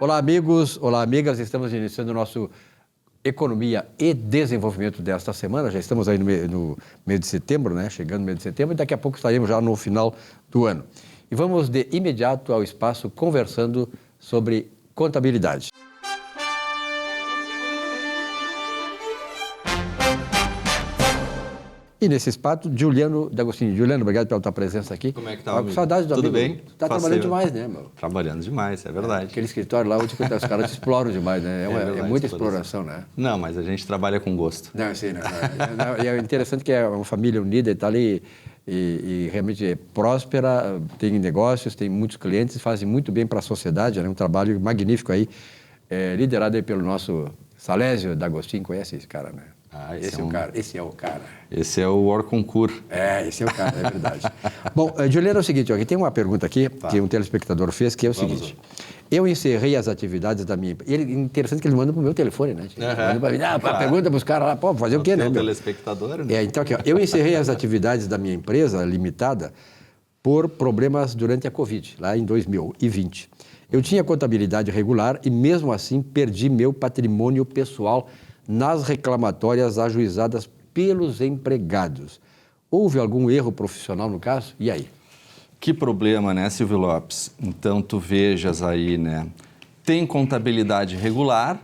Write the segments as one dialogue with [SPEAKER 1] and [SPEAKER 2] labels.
[SPEAKER 1] Olá, amigos, olá, amigas. Estamos iniciando o nosso Economia e Desenvolvimento desta semana. Já estamos aí no mês de setembro, né? Chegando no mês de setembro, e daqui a pouco estaremos já no final do ano. E vamos de imediato ao espaço conversando sobre contabilidade. E nesse espaço, Juliano D'Agostini. Juliano, obrigado pela tua presença aqui.
[SPEAKER 2] Como é que tá,
[SPEAKER 1] amigo? Com saudade do
[SPEAKER 2] Tudo
[SPEAKER 1] amigo.
[SPEAKER 2] bem?
[SPEAKER 1] Tu tá trabalhando demais, né, meu?
[SPEAKER 2] Trabalhando demais, é verdade.
[SPEAKER 1] Aquele escritório lá, onde os caras te exploram demais, né? É muita exploração, né?
[SPEAKER 2] Não, mas a gente trabalha com gosto.
[SPEAKER 1] Não, sim, né? E é interessante que é uma família unida e está ali e realmente é próspera, tem negócios, tem muitos clientes, fazem muito bem para a sociedade, né? Um trabalho magnífico aí, liderado aí pelo nosso Salésio D'Agostini. Conhece esse cara, né? Esse é o cara.
[SPEAKER 2] Esse é o Orconcourt.
[SPEAKER 1] Esse é o cara, é verdade. Bom, Juliano, é o seguinte, aqui tem uma pergunta aqui que um telespectador fez, que é o seguinte. Eu encerrei as atividades da minha... Interessante que ele manda para o meu telefone, né? Manda para mim, pergunta para os caras lá, pô, fazer o quê, né?
[SPEAKER 2] Telespectador, né?
[SPEAKER 1] Então, aqui, ó, eu encerrei as atividades da minha empresa limitada por problemas durante a Covid, lá em 2020. Eu tinha contabilidade regular e, mesmo assim, perdi meu patrimônio pessoal nas reclamatórias ajuizadas pelos empregados. Houve algum erro profissional no caso? E aí?
[SPEAKER 2] Que problema, né, Silvio Lopes? Então, tu vejas aí, né? Tem contabilidade regular,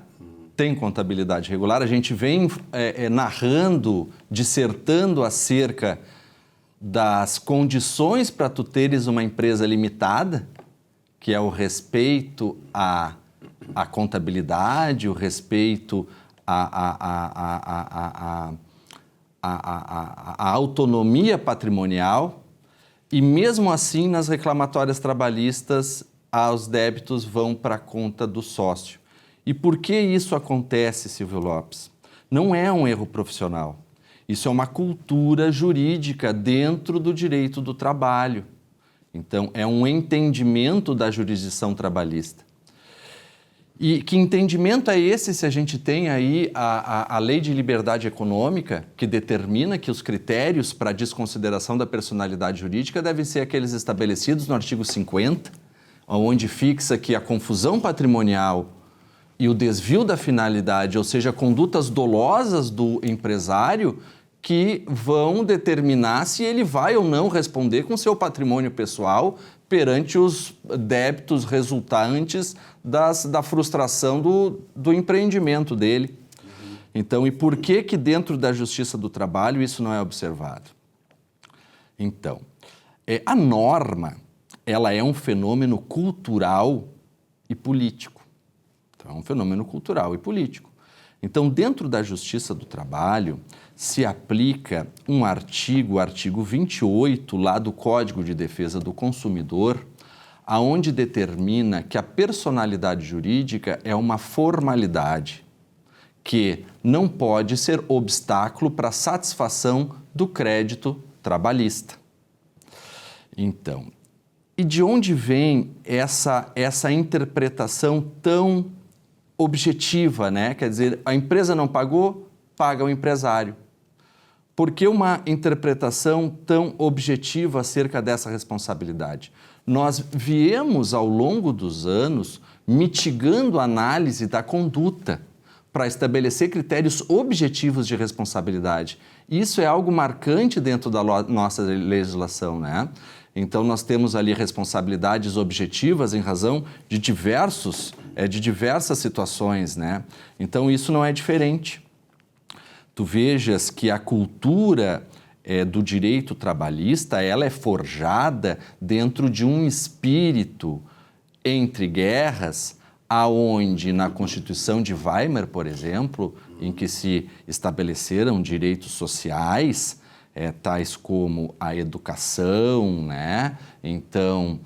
[SPEAKER 2] a gente vem narrando, dissertando acerca das condições para tu teres uma empresa limitada, que é o respeito à contabilidade, o respeito a autonomia patrimonial, e mesmo assim nas reclamatórias trabalhistas os débitos vão para a conta do sócio. E por que isso acontece, Silvio Lopes? Não é um erro profissional, isso é uma cultura jurídica dentro do direito do trabalho. Então é um entendimento da jurisdição trabalhista. E que entendimento é esse se a gente tem aí a Lei de Liberdade Econômica, que determina que os critérios para a desconsideração da personalidade jurídica devem ser aqueles estabelecidos no artigo 50, onde fixa que a confusão patrimonial e o desvio da finalidade, ou seja, condutas dolosas do empresário, que vão determinar se ele vai ou não responder com seu patrimônio pessoal perante os débitos resultantes da frustração do empreendimento dele. Então, e por que dentro da Justiça do Trabalho isso não é observado? Então, a norma, ela é um fenômeno cultural e político. Então, é um fenômeno cultural e político. Então, dentro da Justiça do Trabalho, se aplica um artigo, o artigo 28, lá do Código de Defesa do Consumidor, aonde determina que a personalidade jurídica é uma formalidade que não pode ser obstáculo para a satisfação do crédito trabalhista. Então, e de onde vem essa interpretação tão objetiva, né? Quer dizer, a empresa não pagou, paga o empresário. Por que uma interpretação tão objetiva acerca dessa responsabilidade? Nós viemos, ao longo dos anos, mitigando a análise da conduta para estabelecer critérios objetivos de responsabilidade. Isso é algo marcante dentro da nossa legislação, né? Então, nós temos ali responsabilidades objetivas em razão de diversas situações, né? Então, isso não é diferente. Tu vejas que a cultura do direito trabalhista, ela é forjada dentro de um espírito entre guerras, aonde na Constituição de Weimar, por exemplo, em que se estabeleceram direitos sociais, tais como a educação, né? Então,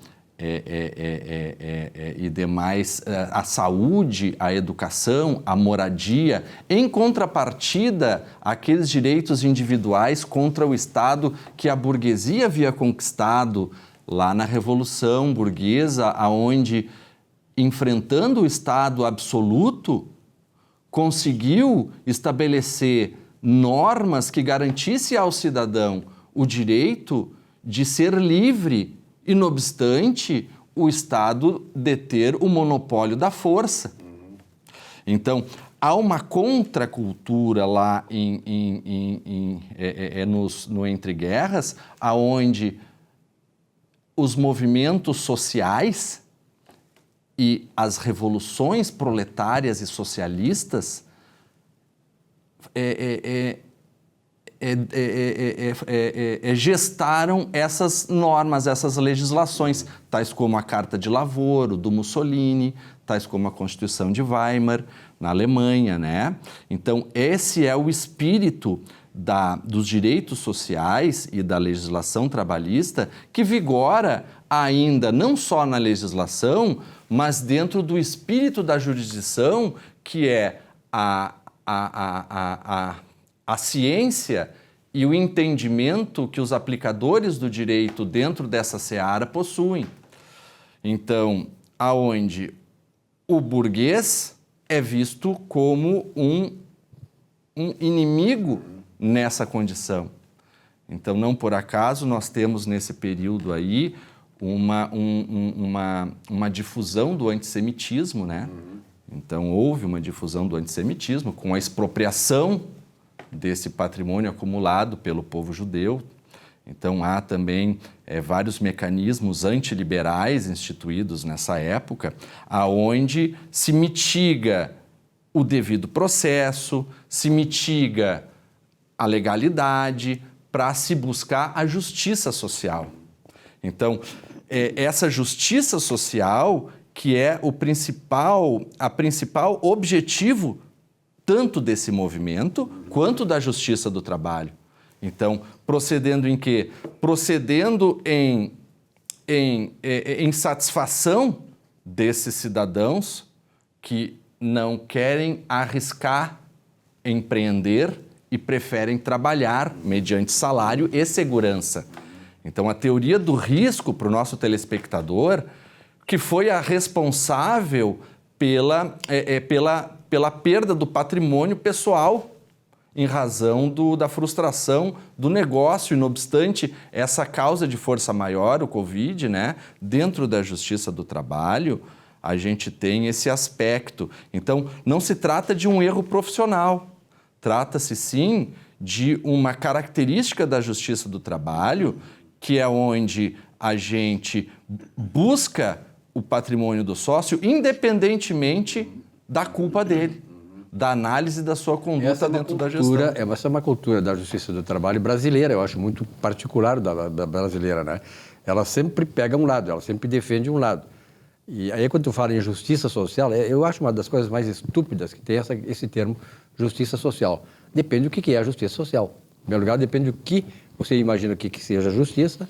[SPEAKER 2] e demais, a saúde, a educação, a moradia, em contrapartida àqueles direitos individuais contra o Estado que a burguesia havia conquistado lá na Revolução Burguesa, aonde, enfrentando o Estado absoluto, conseguiu estabelecer normas que garantissem ao cidadão o direito de ser livre. E, não obstante, o Estado deter o monopólio da força. Então, há uma contracultura lá no Entre Guerras, aonde os movimentos sociais e as revoluções proletárias e socialistas gestaram essas normas, essas legislações, tais como a Carta de Lavoro do Mussolini, tais como a Constituição de Weimar, na Alemanha, né? Então, esse é o espírito dos direitos sociais e da legislação trabalhista que vigora ainda não só na legislação, mas dentro do espírito da jurisdição, que é a ciência e o entendimento que os aplicadores do direito dentro dessa seara possuem. Então, aonde o burguês é visto como um inimigo nessa condição. Então, não por acaso, nós temos nesse período aí uma difusão do antissemitismo, né? Então, houve uma difusão do antissemitismo com a expropriação desse patrimônio acumulado pelo povo judeu. Então, há também vários mecanismos antiliberais instituídos nessa época, aonde se mitiga o devido processo, se mitiga a legalidade para se buscar a justiça social. Então, essa justiça social que é a principal objetivo tanto desse movimento quanto da justiça do trabalho. Então, procedendo em quê? Procedendo em satisfação desses cidadãos que não querem arriscar empreender e preferem trabalhar mediante salário e segurança. Então, a teoria do risco para o nosso telespectador, que foi a responsável pela perda do patrimônio pessoal em razão da frustração do negócio, e não obstante essa causa de força maior, o Covid, né, dentro da justiça do trabalho, a gente tem esse aspecto. Então, não se trata de um erro profissional, trata-se sim de uma característica da justiça do trabalho, que é onde a gente busca o patrimônio do sócio independentemente da culpa dele, da análise da sua conduta dentro da gestão.
[SPEAKER 1] Essa é uma cultura da justiça do trabalho brasileira, eu acho muito particular da brasileira, né? Ela sempre pega um lado, ela sempre defende um lado. E aí, quando tu fala em justiça social, eu acho uma das coisas mais estúpidas que tem esse termo, justiça social. Depende do que é a justiça social. Em primeiro lugar, depende do que você imagina que seja justiça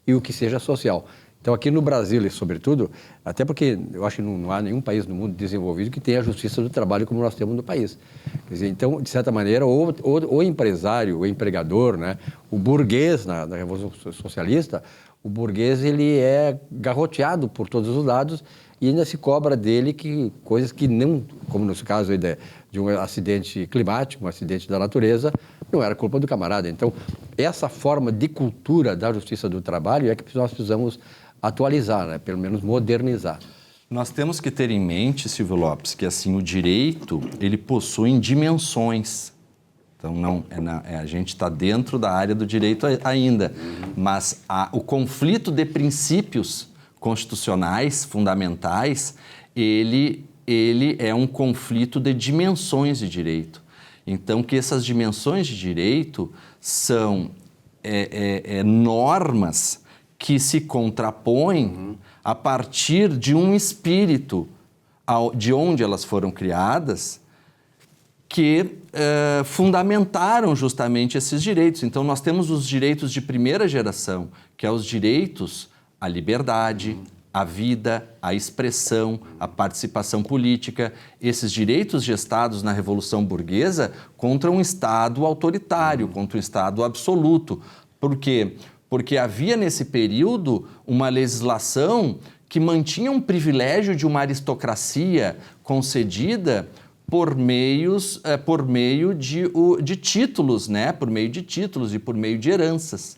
[SPEAKER 1] e o que seja social. Então, aqui no Brasil, e sobretudo, até porque eu acho que não há nenhum país no mundo desenvolvido que tenha a justiça do trabalho como nós temos no país. Quer dizer, então, de certa maneira, o empresário, o empregador, né, o burguês na Revolução Socialista, o burguês ele é garroteado por todos os lados e ainda se cobra dele coisas que não, como no caso aí de um acidente climático, um acidente da natureza, não era culpa do camarada. Então, essa forma de cultura da justiça do trabalho é que nós precisamos atualizar, né? Pelo menos modernizar.
[SPEAKER 2] Nós temos que ter em mente, Silvio Lopes, que assim, o direito ele possui dimensões. Então, a gente está dentro da área do direito ainda, mas o conflito de princípios constitucionais fundamentais, ele é um conflito de dimensões de direito. Então, que essas dimensões de direito são normas que se contrapõem a partir de um espírito de onde elas foram criadas, que fundamentaram justamente esses direitos. Então, nós temos os direitos de primeira geração, que é os direitos à liberdade, à vida, à expressão, à participação política. Esses direitos gestados na Revolução Burguesa contra um Estado autoritário, contra um Estado absoluto. Por quê? Porque havia nesse período uma legislação que mantinha um privilégio de uma aristocracia concedida por meio de títulos, né? Por meio de títulos e por meio de heranças.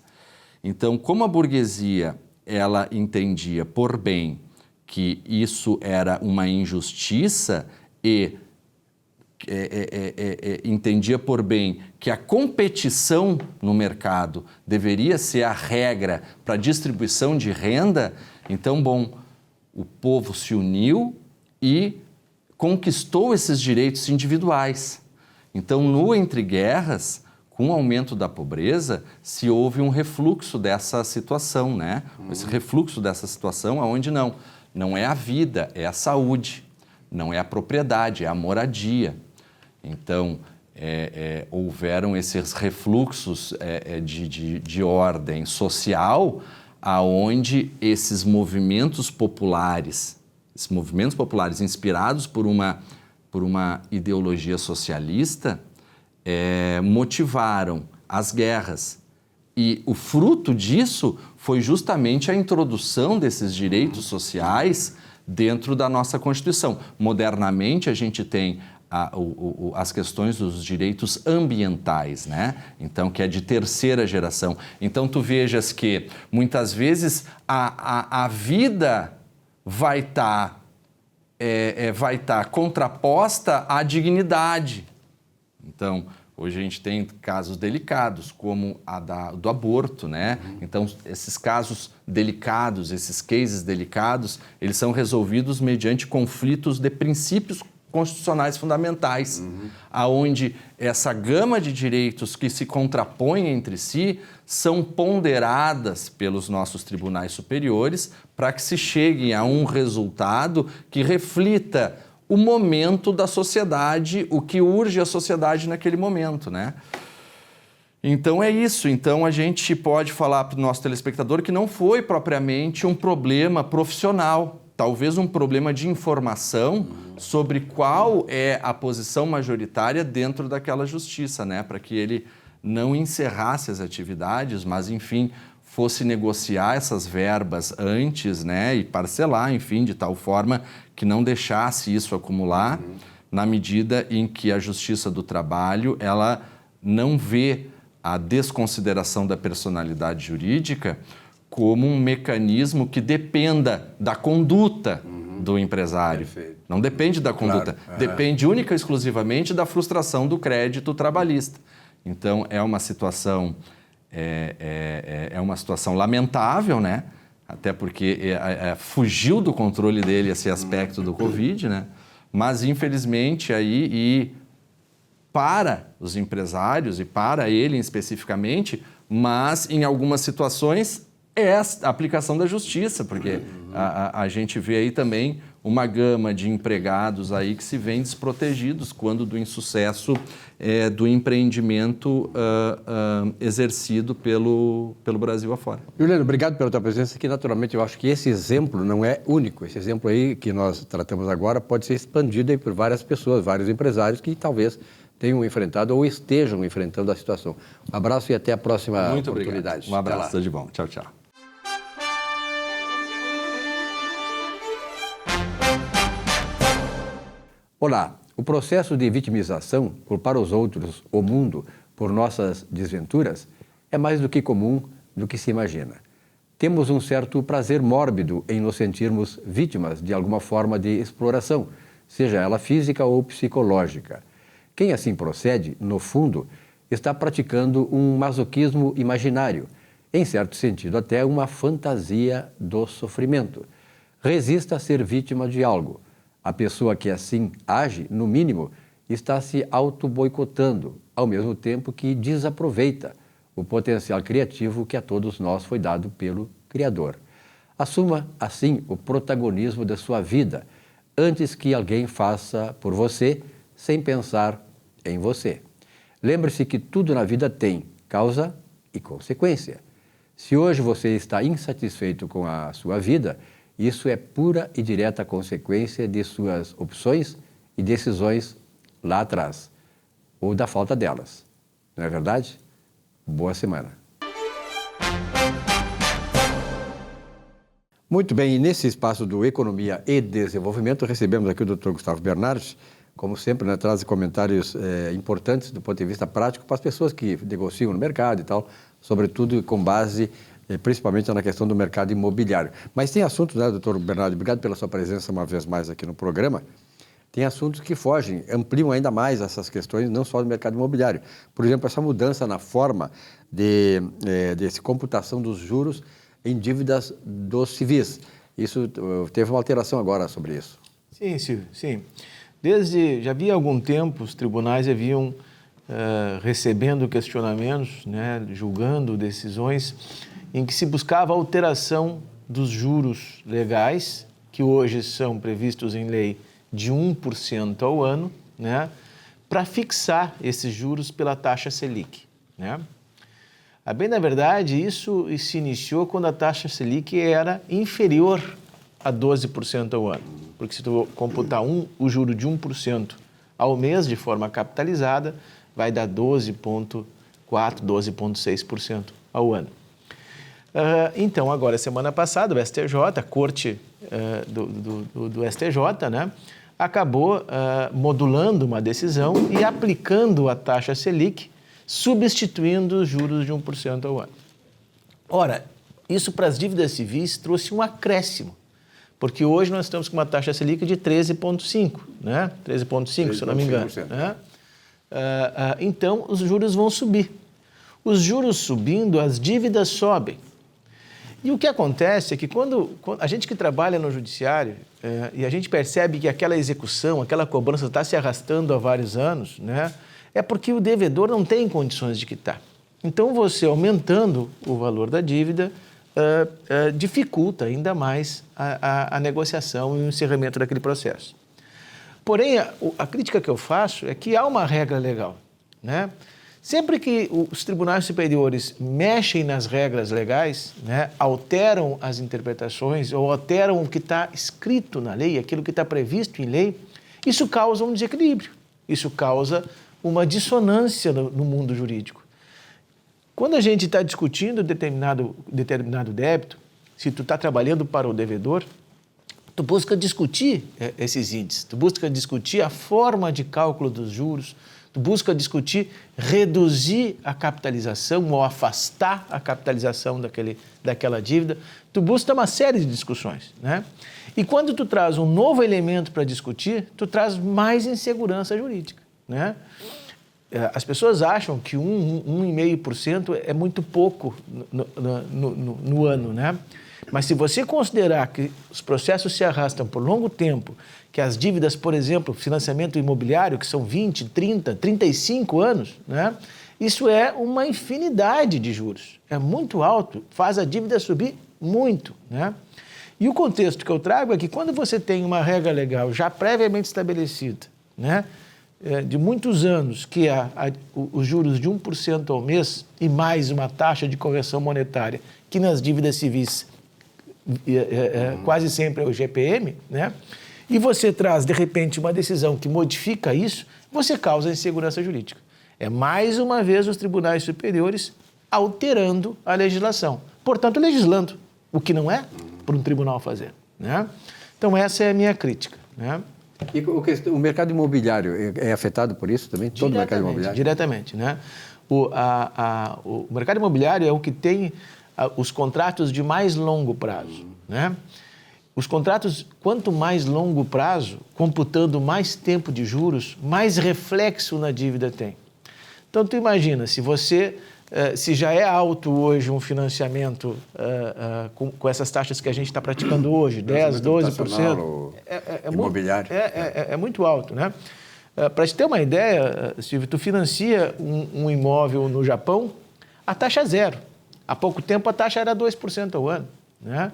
[SPEAKER 2] Então, como a burguesia ela entendia por bem que isso era uma injustiça e entendia por bem que a competição no mercado deveria ser a regra para a distribuição de renda, então, bom, o povo se uniu e conquistou esses direitos individuais. Então, no Entre Guerras, com o aumento da pobreza, se houve um refluxo dessa situação, né? Esse refluxo dessa situação onde não é a vida, é a saúde, não é a propriedade, é a moradia. Então, houveram esses refluxos de ordem social, aonde esses movimentos populares inspirados por uma ideologia socialista, motivaram as guerras. E o fruto disso foi justamente a introdução desses direitos sociais dentro da nossa Constituição. Modernamente, a gente tem as questões dos direitos ambientais, né? Então, que é de terceira geração. Então, tu vejas que, muitas vezes, a vida vai estar contraposta à dignidade. Então, hoje a gente tem casos delicados, como do aborto, né? Então, esses casos delicados, esses cases delicados, eles são resolvidos mediante conflitos de princípios constitucionais fundamentais, aonde essa gama de direitos que se contrapõem entre si são ponderadas pelos nossos tribunais superiores para que se chegue a um resultado que reflita o momento da sociedade, o que urge a sociedade naquele momento, né? Então é isso. Então a gente pode falar para o nosso telespectador que não foi propriamente um problema profissional, talvez um problema de informação sobre qual é a posição majoritária dentro daquela justiça, né? Para que ele não encerrasse as atividades, mas, enfim, fosse negociar essas verbas antes, né? E parcelar, enfim, de tal forma que não deixasse isso acumular, na medida em que a Justiça do Trabalho, ela não vê a desconsideração da personalidade jurídica como um mecanismo que dependa da conduta do empresário.
[SPEAKER 1] Perfeito.
[SPEAKER 2] Não depende da conduta,
[SPEAKER 1] Claro.
[SPEAKER 2] depende única e exclusivamente da frustração do crédito trabalhista. Então, é uma situação, uma situação lamentável, né? Até porque fugiu do controle dele esse aspecto do Covid, né? Mas, infelizmente, para os empresários e para ele especificamente, mas em algumas situações é a aplicação da justiça, porque a gente vê aí também uma gama de empregados aí que se veem desprotegidos quando do insucesso do empreendimento exercido pelo Brasil afora.
[SPEAKER 1] Juliano, obrigado pela tua presença aqui. Naturalmente, eu acho que esse exemplo não é único. Esse exemplo aí que nós tratamos agora pode ser expandido aí por várias pessoas, vários empresários que talvez tenham enfrentado ou estejam enfrentando a situação. Um abraço e até a próxima
[SPEAKER 2] Muito
[SPEAKER 1] oportunidade.
[SPEAKER 2] Obrigado. Um abraço, tudo de bom. Tchau, tchau.
[SPEAKER 1] Olá, o processo de vitimização, culpar os outros, o mundo, por nossas desventuras, é mais do que comum do que se imagina. Temos um certo prazer mórbido em nos sentirmos vítimas de alguma forma de exploração, seja ela física ou psicológica. Quem assim procede, no fundo, está praticando um masoquismo imaginário, em certo sentido até uma fantasia do sofrimento. Resista a ser vítima de algo. A pessoa que assim age, no mínimo, está se auto-boicotando, ao mesmo tempo que desaproveita o potencial criativo que a todos nós foi dado pelo Criador. Assuma, assim, o protagonismo da sua vida, antes que alguém faça por você, sem pensar em você. Lembre-se que tudo na vida tem causa e consequência. Se hoje você está insatisfeito com a sua vida, isso é pura e direta consequência de suas opções e decisões lá atrás, ou da falta delas. Não é verdade? Boa semana. Muito bem, e nesse espaço do Economia e Desenvolvimento, recebemos aqui o Dr. Gustavo Bernardes, como sempre, né, traz comentários importantes do ponto de vista prático para as pessoas que negociam no mercado e tal, sobretudo com base principalmente na questão do mercado imobiliário. Mas tem assuntos, né, doutor Bernardo, obrigado pela sua presença uma vez mais aqui no programa, tem assuntos que fogem, ampliam ainda mais essas questões, não só do mercado imobiliário. Por exemplo, essa mudança na forma de computação dos juros em dívidas dos civis. Isso teve uma alteração agora sobre isso.
[SPEAKER 3] Sim, Silvio, sim. Já havia algum tempo, os tribunais haviam recebendo questionamentos, né, julgando decisões em que se buscava a alteração dos juros legais, que hoje são previstos em lei de 1% ao ano, né, para fixar esses juros pela taxa Selic, né? A bem da verdade, isso se iniciou quando a taxa Selic era inferior a 12% ao ano. Porque se tu computar o juro de 1% ao mês de forma capitalizada, vai dar 12,4%, 12,6% ao ano. Então, agora, semana passada, o STJ, a corte do STJ, né, acabou modulando uma decisão e aplicando a taxa Selic, substituindo os juros de 1% ao ano. Ora, isso para as dívidas civis trouxe um acréscimo, porque hoje nós estamos com uma taxa Selic de 13,5%, né? 13,5%, se eu não me engano. Né? Então, os juros vão subir. Os juros subindo, as dívidas sobem. E o que acontece é que quando a gente que trabalha no judiciário e a gente percebe que aquela execução, aquela cobrança está se arrastando há vários anos, né? É porque o devedor não tem condições de quitar. Então, você aumentando o valor da dívida dificulta ainda mais a negociação e o encerramento daquele processo. Porém, a crítica que eu faço é que há uma regra legal, né? Sempre que os tribunais superiores mexem nas regras legais, né, alteram as interpretações ou alteram o que está escrito na lei, aquilo que está previsto em lei, isso causa um desequilíbrio, isso causa uma dissonância no mundo jurídico. Quando a gente está discutindo determinado débito, se tu está trabalhando para o devedor, tu busca discutir esses índices, tu busca discutir a forma de cálculo dos juros, tu busca discutir reduzir a capitalização ou afastar a capitalização daquela dívida, tu busca uma série de discussões, né? E quando tu traz um novo elemento para discutir, tu traz mais insegurança jurídica, né? As pessoas acham que 1,5% é muito pouco no ano, né? Mas se você considerar que os processos se arrastam por longo tempo, que as dívidas, por exemplo, financiamento imobiliário, que são 20, 30, 35 anos, né? Isso é uma infinidade de juros. É muito alto, faz a dívida subir muito, né? E o contexto que eu trago é que quando você tem uma regra legal já previamente estabelecida, né, de muitos anos, que os juros de 1% ao mês e mais uma taxa de correção monetária, que nas dívidas civis quase sempre é o GPM, né? E você traz, de repente, uma decisão que modifica isso, você causa insegurança jurídica. É, mais uma vez, os tribunais superiores alterando a legislação. Portanto, legislando, o que não é para um tribunal fazer, né? Então, essa é a minha crítica, né?
[SPEAKER 1] E o mercado imobiliário é afetado por isso também? Todo o mercado imobiliário?
[SPEAKER 3] Diretamente, né? O mercado imobiliário é o que tem os contratos de mais longo prazo, né? Os contratos, quanto mais longo prazo, computando mais tempo de juros, mais reflexo na dívida tem. Então, tu imagina, se já é alto hoje um financiamento com essas taxas que a gente está praticando hoje, 10%, 12%,
[SPEAKER 1] imobiliário.
[SPEAKER 3] É muito alto, né? Para te ter uma ideia, Silvio, tu financia um imóvel no Japão, a taxa é zero. Há pouco tempo a taxa era 2% ao ano, né?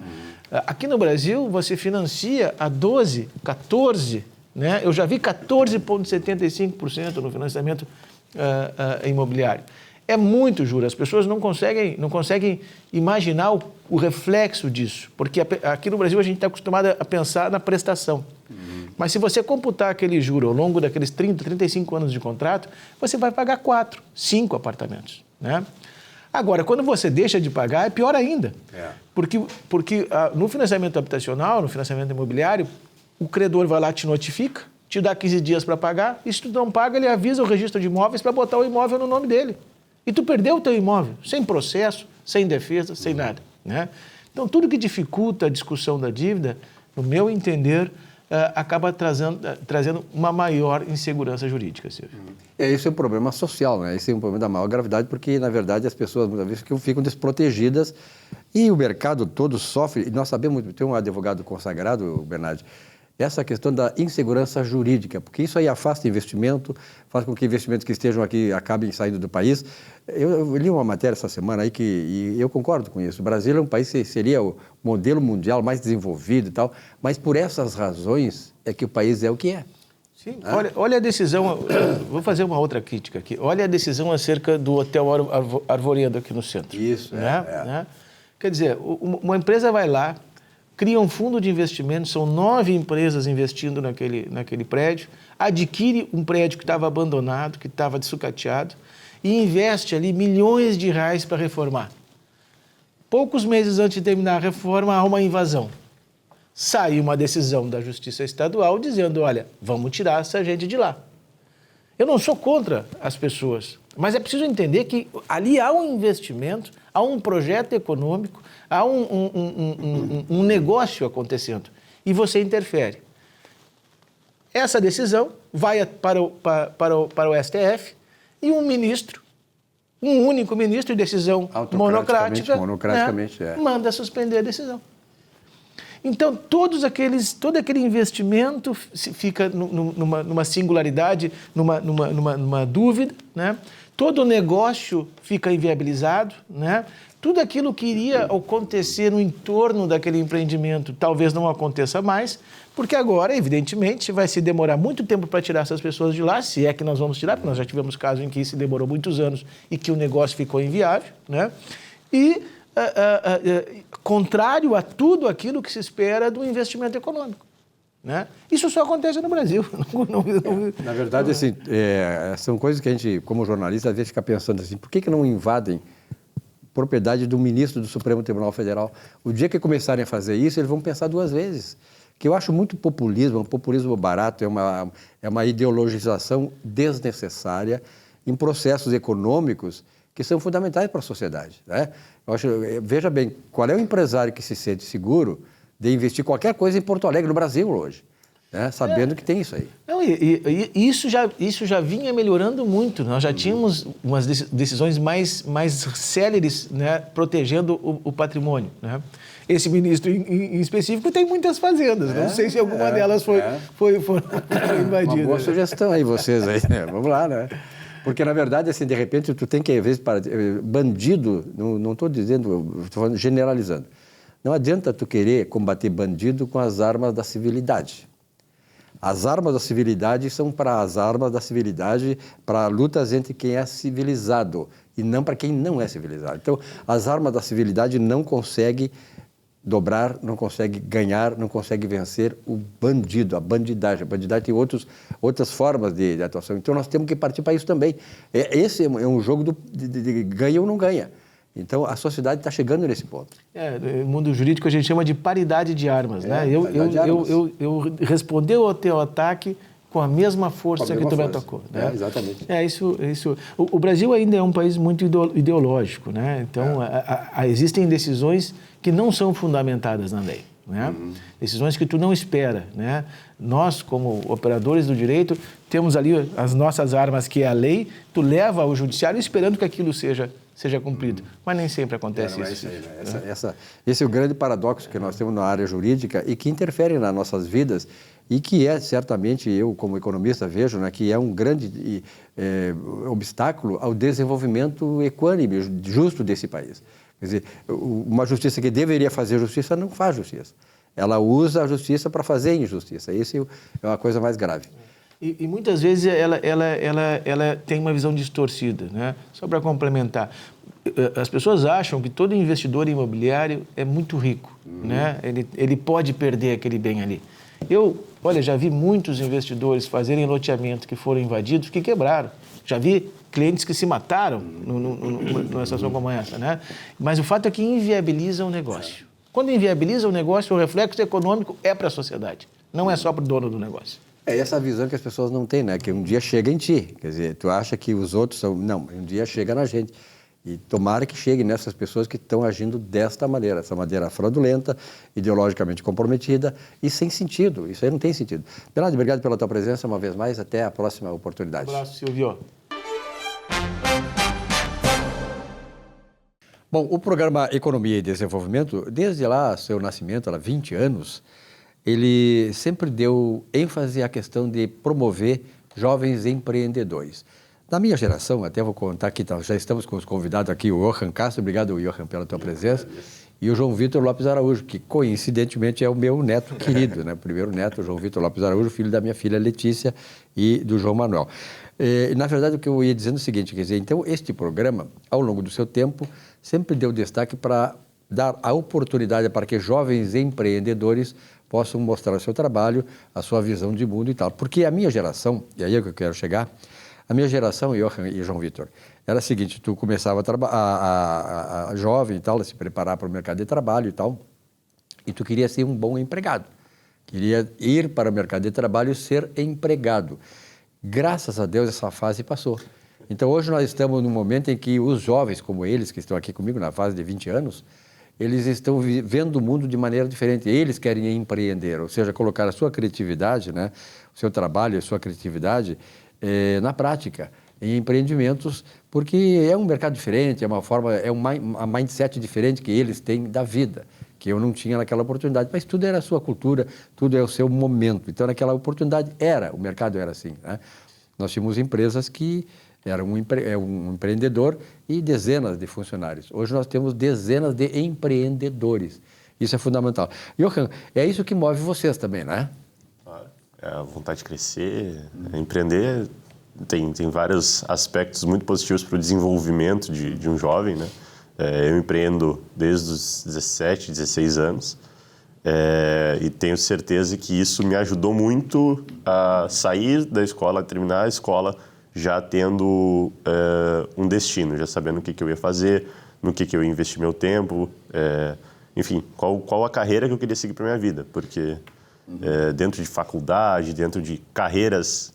[SPEAKER 3] Aqui no Brasil, você financia a 12%, 14%, né? Eu já vi 14,75% no financiamento imobiliário. É muito juro, as pessoas não conseguem imaginar o reflexo disso, porque aqui no Brasil a gente está acostumado a pensar na prestação. Mas se você computar aquele juro ao longo daqueles 30, 35 anos de contrato, você vai pagar 4, 5 apartamentos, né? Agora, quando você deixa de pagar, é pior ainda. Porque no financiamento habitacional, no financiamento imobiliário, o credor vai lá, te notifica, te dá 15 dias para pagar, e se tu não paga, ele avisa o registro de imóveis para botar o imóvel no nome dele. E tu perdeu o teu imóvel, sem processo, sem defesa, sem nada, né? Então, tudo que dificulta a discussão da dívida, no meu entender, acaba trazendo uma maior insegurança jurídica, Silvio.
[SPEAKER 1] Esse é um problema social, né? Esse é um problema da maior gravidade, porque, na verdade, as pessoas muitas vezes ficam desprotegidas e o mercado todo sofre. E nós sabemos, tem um advogado consagrado, Bernardo, essa questão da insegurança jurídica, porque isso aí afasta investimento, faz com que investimentos que estejam aqui acabem saindo do país. Eu li uma matéria essa semana aí e eu concordo com isso. O Brasil é um país que seria o modelo mundial mais desenvolvido e tal, mas por essas razões é que o país é o que é.
[SPEAKER 3] Sim, olha a decisão, vou fazer uma outra crítica aqui. Olha a decisão acerca do Hotel Arvoredo aqui no centro.
[SPEAKER 1] Isso,
[SPEAKER 3] né? Quer dizer, uma empresa vai lá, cria um fundo de investimento, são 9 empresas investindo naquele prédio, adquire um prédio que estava abandonado, que estava sucateado, e investe ali milhões de reais para reformar. Poucos meses antes de terminar a reforma, há uma invasão. Sai uma decisão da Justiça Estadual dizendo, olha, vamos tirar essa gente de lá. Eu não sou contra as pessoas, mas é preciso entender que ali há um investimento, há um projeto econômico, há um negócio acontecendo e você interfere. Essa decisão vai para o STF e um único ministro, de decisão monocrática, manda suspender a decisão. Então, todo aquele investimento fica numa singularidade, numa dúvida, né? Todo o negócio fica inviabilizado, né? Tudo aquilo que iria acontecer no entorno daquele empreendimento talvez não aconteça mais, porque agora, evidentemente, vai se demorar muito tempo para tirar essas pessoas de lá, se é que nós vamos tirar, porque nós já tivemos casos em que se demorou muitos anos e que o negócio ficou inviável, né? E contrário a tudo aquilo que se espera do investimento econômico, né? Isso só acontece no Brasil.
[SPEAKER 1] Na verdade, assim, são coisas que a gente, como jornalista, às vezes fica pensando assim, por que não invadem propriedade do ministro do Supremo Tribunal Federal? O dia que começarem a fazer isso, eles vão pensar 2 vezes. Que eu acho muito populismo, um populismo barato, é uma ideologização desnecessária em processos econômicos que são fundamentais para a sociedade, né? Veja bem, qual é o empresário que se sente seguro de investir qualquer coisa em Porto Alegre, no Brasil, hoje, né? Sabendo que tem isso aí.
[SPEAKER 3] Não, isso já vinha melhorando muito. Nós já tínhamos umas decisões mais céleres, né, protegendo o patrimônio, né? Esse ministro em específico tem muitas fazendas. Não sei se alguma delas foi invadida.
[SPEAKER 1] Uma boa sugestão aí, vocês aí. Vamos lá, né? Porque, na verdade, assim, de repente, tu tem que, às vezes, bandido, não estou dizendo, estou falando generalizando. Não adianta tu querer combater bandido com as armas da civilidade. As armas da civilidade são para as armas da civilidade, para lutas entre quem é civilizado e não para quem não é civilizado. Então, as armas da civilidade não conseguem dobrar, não consegue ganhar, não consegue vencer o bandido, a bandidagem. A bandidagem tem outras formas de atuação. Então, nós temos que partir para isso também. Esse é um jogo de ganha ou não ganha. Então, a sociedade está chegando nesse ponto.
[SPEAKER 3] No mundo jurídico, a gente chama de paridade de armas, né? Eu responder ao teu ataque com a mesma força que tu me atacou, né?
[SPEAKER 1] Exatamente.
[SPEAKER 3] Isso. O Brasil ainda é um país muito ideológico, né? Então, existem decisões que não são fundamentadas na lei, né? Decisões que tu não espera, né? Nós, como operadores do direito, temos ali as nossas armas, que é a lei, tu leva ao judiciário esperando que aquilo seja cumprido. Mas nem sempre acontece isso.
[SPEAKER 1] Esse é o grande paradoxo que nós temos na área jurídica e que interfere nas nossas vidas e que certamente, eu como economista vejo, né, que é um grande obstáculo ao desenvolvimento equânime, justo desse país. Quer dizer, uma justiça que deveria fazer justiça não faz justiça. Ela usa a justiça para fazer injustiça. Isso é uma coisa mais grave.
[SPEAKER 3] E muitas vezes ela tem uma visão distorcida, né? Só para complementar, as pessoas acham que todo investidor imobiliário é muito rico, né? Ele pode perder aquele bem ali. Já vi muitos investidores fazerem loteamento que foram invadidos, que quebraram. Já vi clientes que se mataram numa situação como essa, né? Mas o fato é que inviabiliza o negócio. Quando inviabiliza o negócio, o reflexo econômico é para a sociedade, não é só para o dono do negócio.
[SPEAKER 1] É essa visão que as pessoas não têm, né? Que um dia chega em ti. Quer dizer, tu acha que os outros são... Não, um dia chega na gente. E tomara que chegue nessas pessoas que estão agindo desta maneira, essa maneira fraudulenta, ideologicamente comprometida e sem sentido. Isso aí não tem sentido. Bernardo, obrigado pela tua presença uma vez mais. Até a próxima oportunidade.
[SPEAKER 3] Um abraço, Silvio.
[SPEAKER 1] Bom, o programa Economia e Desenvolvimento, desde lá, seu nascimento, há 20 anos, ele sempre deu ênfase à questão de promover jovens empreendedores. Na minha geração, até vou contar aqui, já estamos com os convidados aqui, o Johan Castro, obrigado, Johan, pela tua presença, e o João Vitor Lopes Araújo, que coincidentemente é o meu neto querido, né? O primeiro neto, o João Vitor Lopes Araújo, filho da minha filha Letícia e do João Manuel. Na verdade, o que eu ia dizendo é o seguinte, quer dizer, então este programa, ao longo do seu tempo, sempre deu destaque para dar a oportunidade para que jovens empreendedores possam mostrar o seu trabalho, a sua visão de mundo e tal. Porque a minha geração, e aí é que eu quero chegar, a minha geração, Johan e João Vitor, era a seguinte, tu começava a jovem e tal, a se preparar para o mercado de trabalho e tal, e tu queria ser um bom empregado, queria ir para o mercado de trabalho e ser empregado. Graças a Deus essa fase passou. Então hoje nós estamos num momento em que os jovens como eles, que estão aqui comigo na fase de 20 anos, eles estão vendo o mundo de maneira diferente. Eles querem empreender, ou seja, colocar a sua criatividade, né, o seu trabalho, a sua criatividade na prática, em empreendimentos, porque é um mercado diferente, é uma forma, é um mindset diferente que eles têm da vida, que eu não tinha naquela oportunidade. Mas tudo era a sua cultura, tudo é o seu momento. Então, naquela oportunidade, o mercado era assim, né? Nós tínhamos empresas que eram um empreendedor e dezenas de funcionários. Hoje nós temos dezenas de empreendedores. Isso é fundamental. Johan, é isso que move vocês também, né?
[SPEAKER 4] É a vontade de crescer, empreender tem vários aspectos muito positivos para o desenvolvimento de um jovem, né? Eu empreendo desde os 17, 16 anos e tenho certeza que isso me ajudou muito a sair da escola, a terminar a escola já tendo um destino, já sabendo o que eu ia fazer, no que eu ia investir meu tempo, enfim, qual a carreira que eu queria seguir para minha vida, porque dentro de faculdade, dentro de carreiras,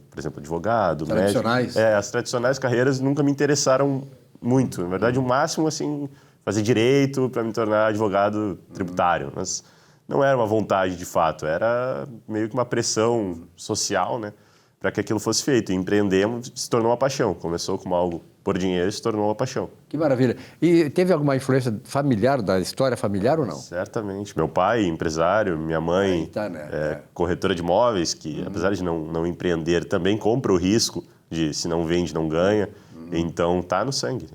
[SPEAKER 4] por exemplo, advogado,
[SPEAKER 1] tradicionais.
[SPEAKER 4] Médico, as tradicionais carreiras nunca me interessaram muito. Na verdade, o máximo, assim, fazer direito para me tornar advogado tributário, mas não era uma vontade de fato, era meio que uma pressão social, né, para que aquilo fosse feito. E empreender se tornou uma paixão. Começou como algo por dinheiro e se tornou uma paixão.
[SPEAKER 1] Que maravilha. E teve alguma influência familiar, da história familiar ou não?
[SPEAKER 4] Certamente. Meu pai, empresário, minha mãe,
[SPEAKER 1] né?
[SPEAKER 4] corretora de imóveis, que apesar de não empreender, também compra o risco de se não vende, não ganha. Então, tá no sangue.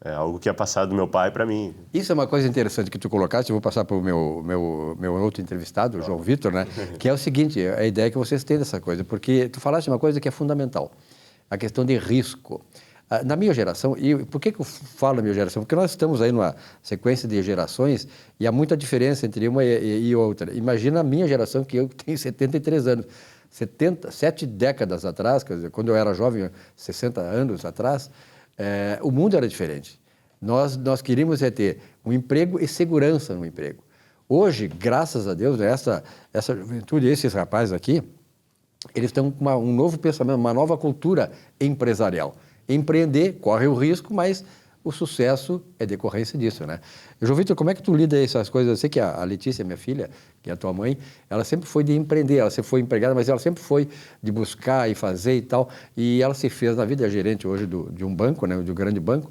[SPEAKER 4] É algo que é passado do meu pai para mim.
[SPEAKER 1] Isso é uma coisa interessante que tu colocaste, eu vou passar para o meu outro entrevistado, o João Vitor, né? Que é o seguinte, a ideia que vocês têm dessa coisa, porque tu falaste uma coisa que é fundamental, a questão de risco. Na minha geração, e por que eu falo minha geração? Porque nós estamos aí numa sequência de gerações e há muita diferença entre uma e outra. Imagina a minha geração, que eu tenho 73 anos. 7 décadas atrás, quer dizer, quando eu era jovem, 60 anos atrás, o mundo era diferente. Nós queríamos ter um emprego e segurança no emprego. Hoje, graças a Deus, essa juventude, esses rapazes aqui, eles estão com um novo pensamento, uma nova cultura empresarial. Empreender corre o risco, mas o sucesso é decorrência disso, né? João Vitor, como é que tu lida essas coisas? Eu sei que a Letícia, minha filha, que é a tua mãe, ela sempre foi de empreender, ela sempre foi empregada, mas ela sempre foi de buscar e fazer e tal, e ela se fez na vida, é gerente hoje de um banco, né, de um grande banco,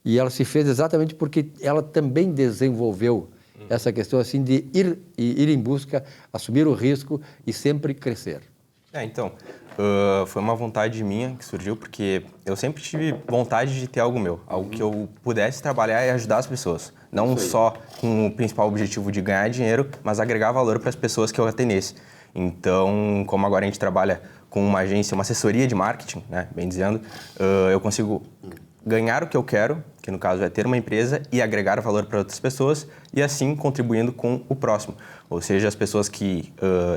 [SPEAKER 1] e ela se fez exatamente porque ela também desenvolveu essa questão assim de ir em busca, assumir o risco e sempre crescer.
[SPEAKER 5] Então, foi uma vontade minha que surgiu, porque eu sempre tive vontade de ter algo meu, algo que eu pudesse trabalhar e ajudar as pessoas. Não só com o principal objetivo de ganhar dinheiro, mas agregar valor para as pessoas que eu atendesse. Então, como agora a gente trabalha com uma agência, uma assessoria de marketing, né, bem dizendo, eu consigo ganhar o que eu quero, que no caso é ter uma empresa e agregar valor para outras pessoas e assim contribuindo com o próximo. Ou seja, as pessoas que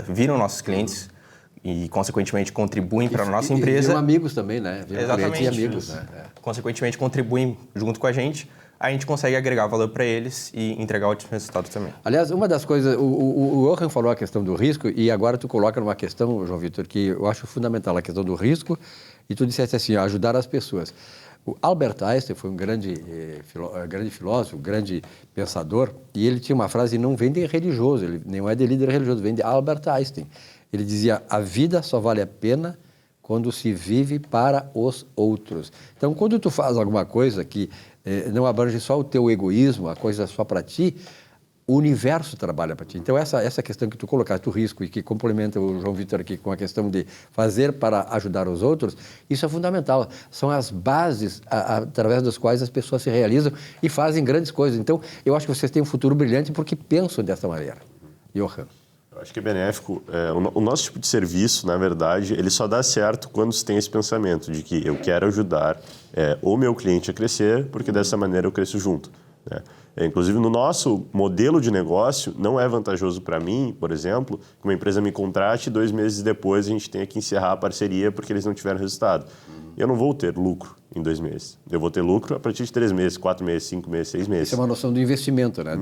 [SPEAKER 5] viram nossos clientes e, consequentemente, contribuem para a nossa empresa.
[SPEAKER 1] Viram amigos também, né? Viram
[SPEAKER 5] exatamente.
[SPEAKER 1] E amigos, né?
[SPEAKER 5] Consequentemente, contribuem junto com a gente consegue agregar valor para eles e entregar ótimos resultados também.
[SPEAKER 1] Aliás, uma das coisas, o Johan falou a questão do risco e agora tu coloca numa questão, João Vitor, que eu acho fundamental, a questão do risco, e tu disseste assim, ajudar as pessoas. O Albert Einstein foi um grande filósofo, grande pensador, e ele tinha uma frase: não vem de religioso, ele não é de líder religioso, vem de Albert Einstein. Ele dizia: a vida só vale a pena quando se vive para os outros. Então, quando tu faz alguma coisa que não abrange só o teu egoísmo, a coisa só para ti, o universo trabalha para ti. Então, essa questão que tu colocaste, o risco, e que complementa o João Vitor aqui com a questão de fazer para ajudar os outros, isso é fundamental. São as bases através das quais as pessoas se realizam e fazem grandes coisas. Então, eu acho que vocês têm um futuro brilhante porque pensam dessa maneira. Johan.
[SPEAKER 4] Eu acho que é benéfico. O nosso tipo de serviço, na verdade, ele só dá certo quando se tem esse pensamento de que eu quero ajudar o meu cliente a crescer, porque dessa maneira eu cresço junto, né? Inclusive, no nosso modelo de negócio, não é vantajoso para mim, por exemplo, que uma empresa me contrate e 2 meses depois a gente tenha que encerrar a parceria porque eles não tiveram resultado. Eu não vou ter lucro em 2 meses. Eu vou ter lucro a partir de 3 meses, 4 meses, 5 meses, 6 meses.
[SPEAKER 1] Isso é uma noção do investimento, né?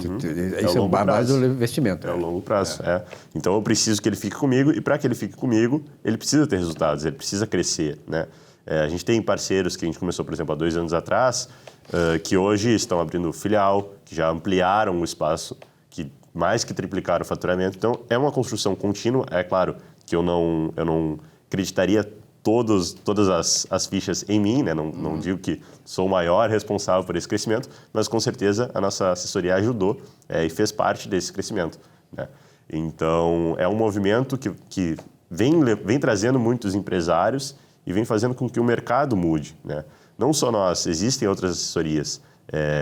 [SPEAKER 1] Isso é a base do investimento.
[SPEAKER 4] É o longo prazo, Então, eu preciso que ele fique comigo e, para que ele fique comigo, ele precisa ter resultados, ele precisa crescer, né? A gente tem parceiros que a gente começou, por exemplo, há 2 anos atrás, que hoje estão abrindo filial, que já ampliaram o espaço, que mais que triplicaram o faturamento. Então, é uma construção contínua. É claro que eu não acreditaria todas as fichas em mim, né? Não digo que sou o maior responsável por esse crescimento, mas com certeza a nossa assessoria ajudou e fez parte desse crescimento, né? Então, é um movimento que vem trazendo muitos empresários e vem fazendo com que o mercado mude, né? Não só nós, existem outras assessorias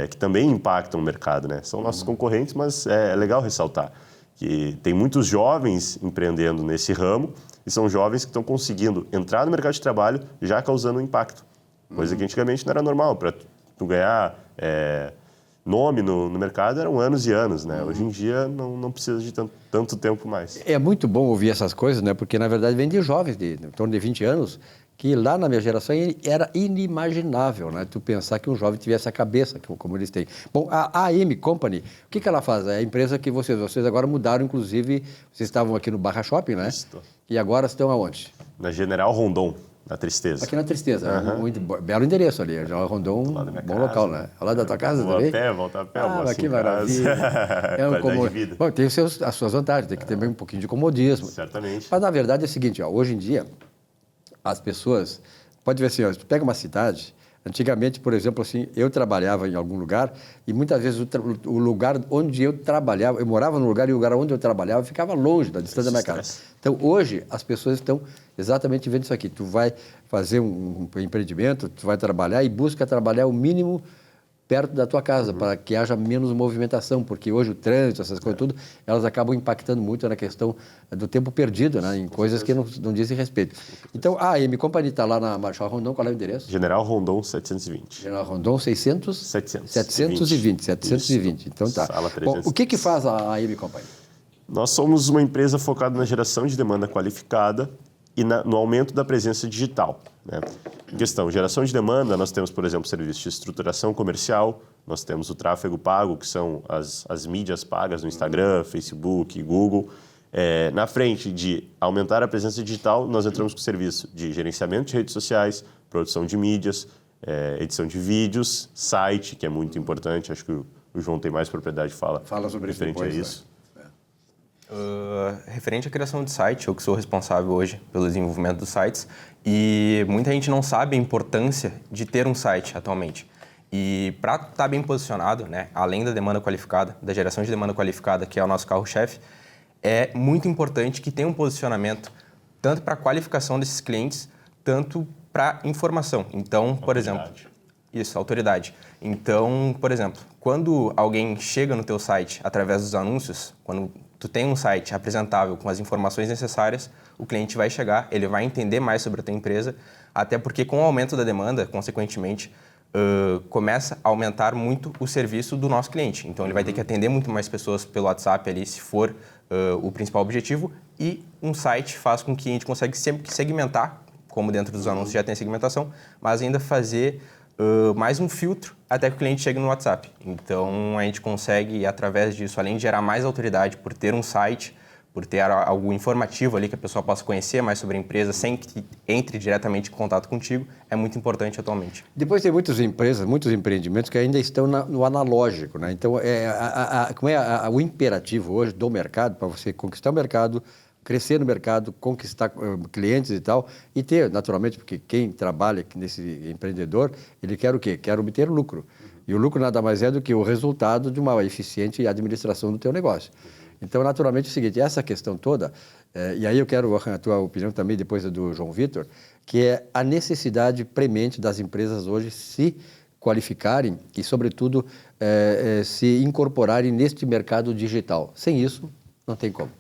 [SPEAKER 4] que também impactam o mercado, né? São nossos concorrentes, mas é legal ressaltar que tem muitos jovens empreendendo nesse ramo e são jovens que estão conseguindo entrar no mercado de trabalho já causando um impacto, coisa que antigamente não era normal. Para tu ganhar nome no mercado eram anos e anos, né? Hoje em dia não precisa de tanto tempo mais.
[SPEAKER 1] É muito bom ouvir essas coisas, né? Porque, na verdade, vem de jovens de em torno de 20 anos, que lá na minha geração era inimaginável, né? Tu pensar que um jovem tivesse a cabeça como eles têm. Bom, a AM Company, o que ela faz? É a empresa que vocês agora mudaram, inclusive, vocês estavam aqui no Barra Shopping, né?
[SPEAKER 4] Isso.
[SPEAKER 1] E agora estão aonde?
[SPEAKER 4] Na General Rondon, na Tristeza.
[SPEAKER 1] Aqui na Tristeza, um belo endereço ali, General Rondon, um bom local, né? Ao lado da tua casa também?
[SPEAKER 4] Volta a pé,
[SPEAKER 1] mas que maravilha.
[SPEAKER 4] Qualidade de vida.
[SPEAKER 1] Bom, tem as suas vantagens, tem que ter um pouquinho de comodismo.
[SPEAKER 4] Certamente.
[SPEAKER 1] Mas, na verdade, é o seguinte, hoje em dia, as pessoas... Pode ver assim, tu pega uma cidade... Antigamente, por exemplo, assim, eu trabalhava em algum lugar e muitas vezes o lugar onde eu trabalhava, eu morava no lugar e o lugar onde eu trabalhava ficava longe da distância da minha casa. Então, hoje, as pessoas estão exatamente vendo isso aqui. Tu vai fazer um empreendimento, tu vai trabalhar e busca trabalhar o mínimo perto da tua casa, para que haja menos movimentação, porque hoje o trânsito, essas coisas tudo, elas acabam impactando muito na questão do tempo perdido, né, em coisas que não dizem respeito. Então, a AM Company está lá na Marechal Rondon, qual é o endereço?
[SPEAKER 4] General Rondon 720.
[SPEAKER 1] General Rondon 720. Então tá.
[SPEAKER 4] Sala
[SPEAKER 1] Bom, o que faz a AM Company?
[SPEAKER 4] Nós somos uma empresa focada na geração de demanda qualificada e no aumento da presença digital, né? Em questão, geração de demanda, nós temos, por exemplo, serviços de estruturação comercial, nós temos o tráfego pago, que são as mídias pagas no Instagram, Facebook, Google. Na frente de aumentar a presença digital, nós entramos com o serviço de gerenciamento de redes sociais, produção de mídias, edição de vídeos, site, que é muito importante, acho que o João tem mais propriedade de fala
[SPEAKER 1] sobre isso
[SPEAKER 4] referente
[SPEAKER 1] depois,
[SPEAKER 4] a isso.
[SPEAKER 5] Referente à criação de site, eu que sou responsável hoje pelo desenvolvimento dos sites, e muita gente não sabe a importância de ter um site atualmente. E para estar bem posicionado, né, além da demanda qualificada, da geração de demanda qualificada, que é o nosso carro-chefe, é muito importante que tenha um posicionamento tanto para a qualificação desses clientes, tanto para informação. Então, por exemplo... Isso, autoridade. Então, por exemplo, quando alguém chega no teu site através dos anúncios, quando tu tem um site apresentável com as informações necessárias, o cliente vai chegar, ele vai entender mais sobre a tua empresa, até porque com o aumento da demanda, consequentemente, começa a aumentar muito o serviço do nosso cliente. Então, ele vai ter que atender muito mais pessoas pelo WhatsApp ali, se for o principal objetivo, e um site faz com que a gente consiga sempre segmentar, como dentro dos anúncios já tem segmentação, mas ainda fazer mais um filtro até que o cliente chegue no WhatsApp. Então, a gente consegue, através disso, além de gerar mais autoridade por ter um site, por ter algo informativo ali que a pessoa possa conhecer mais sobre a empresa sem que entre diretamente em contato contigo, é muito importante atualmente.
[SPEAKER 1] Depois tem muitas empresas, muitos empreendimentos que ainda estão no analógico, né? Então, o imperativo hoje do mercado, para você conquistar o mercado, crescer no mercado, conquistar clientes e tal, e ter, naturalmente, porque quem trabalha nesse empreendedor, ele quer o quê? Quer obter lucro. E o lucro nada mais é do que o resultado de uma eficiente administração do teu negócio. Então, naturalmente, é o seguinte, essa questão toda, e aí eu quero a tua opinião também, depois do João Vitor, que é a necessidade premente das empresas hoje se qualificarem e, sobretudo, se incorporarem neste mercado digital. Sem isso, não tem como.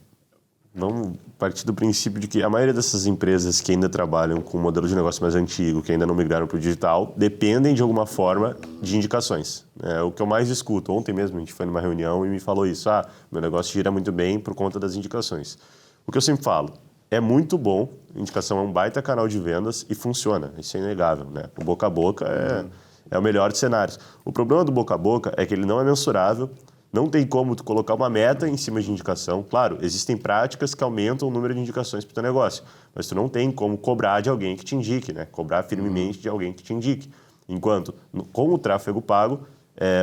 [SPEAKER 4] Vamos partir do princípio de que a maioria dessas empresas que ainda trabalham com um modelo de negócio mais antigo, que ainda não migraram para o digital, dependem de alguma forma de indicações. É o que eu mais escuto. Ontem mesmo a gente foi numa reunião e me falou isso. Meu negócio gira muito bem por conta das indicações. O que eu sempre falo, é muito bom, indicação é um baita canal de vendas e funciona, isso é inegável, né? O boca a boca é o melhor dos cenários. O problema do boca a boca é que ele não é mensurável. Não tem como tu colocar uma meta em cima de indicação. Claro, existem práticas que aumentam o número de indicações para o teu negócio, mas tu não tem como cobrar de alguém que te indique, né? Cobrar firmemente de alguém que te indique. Enquanto, com o tráfego pago,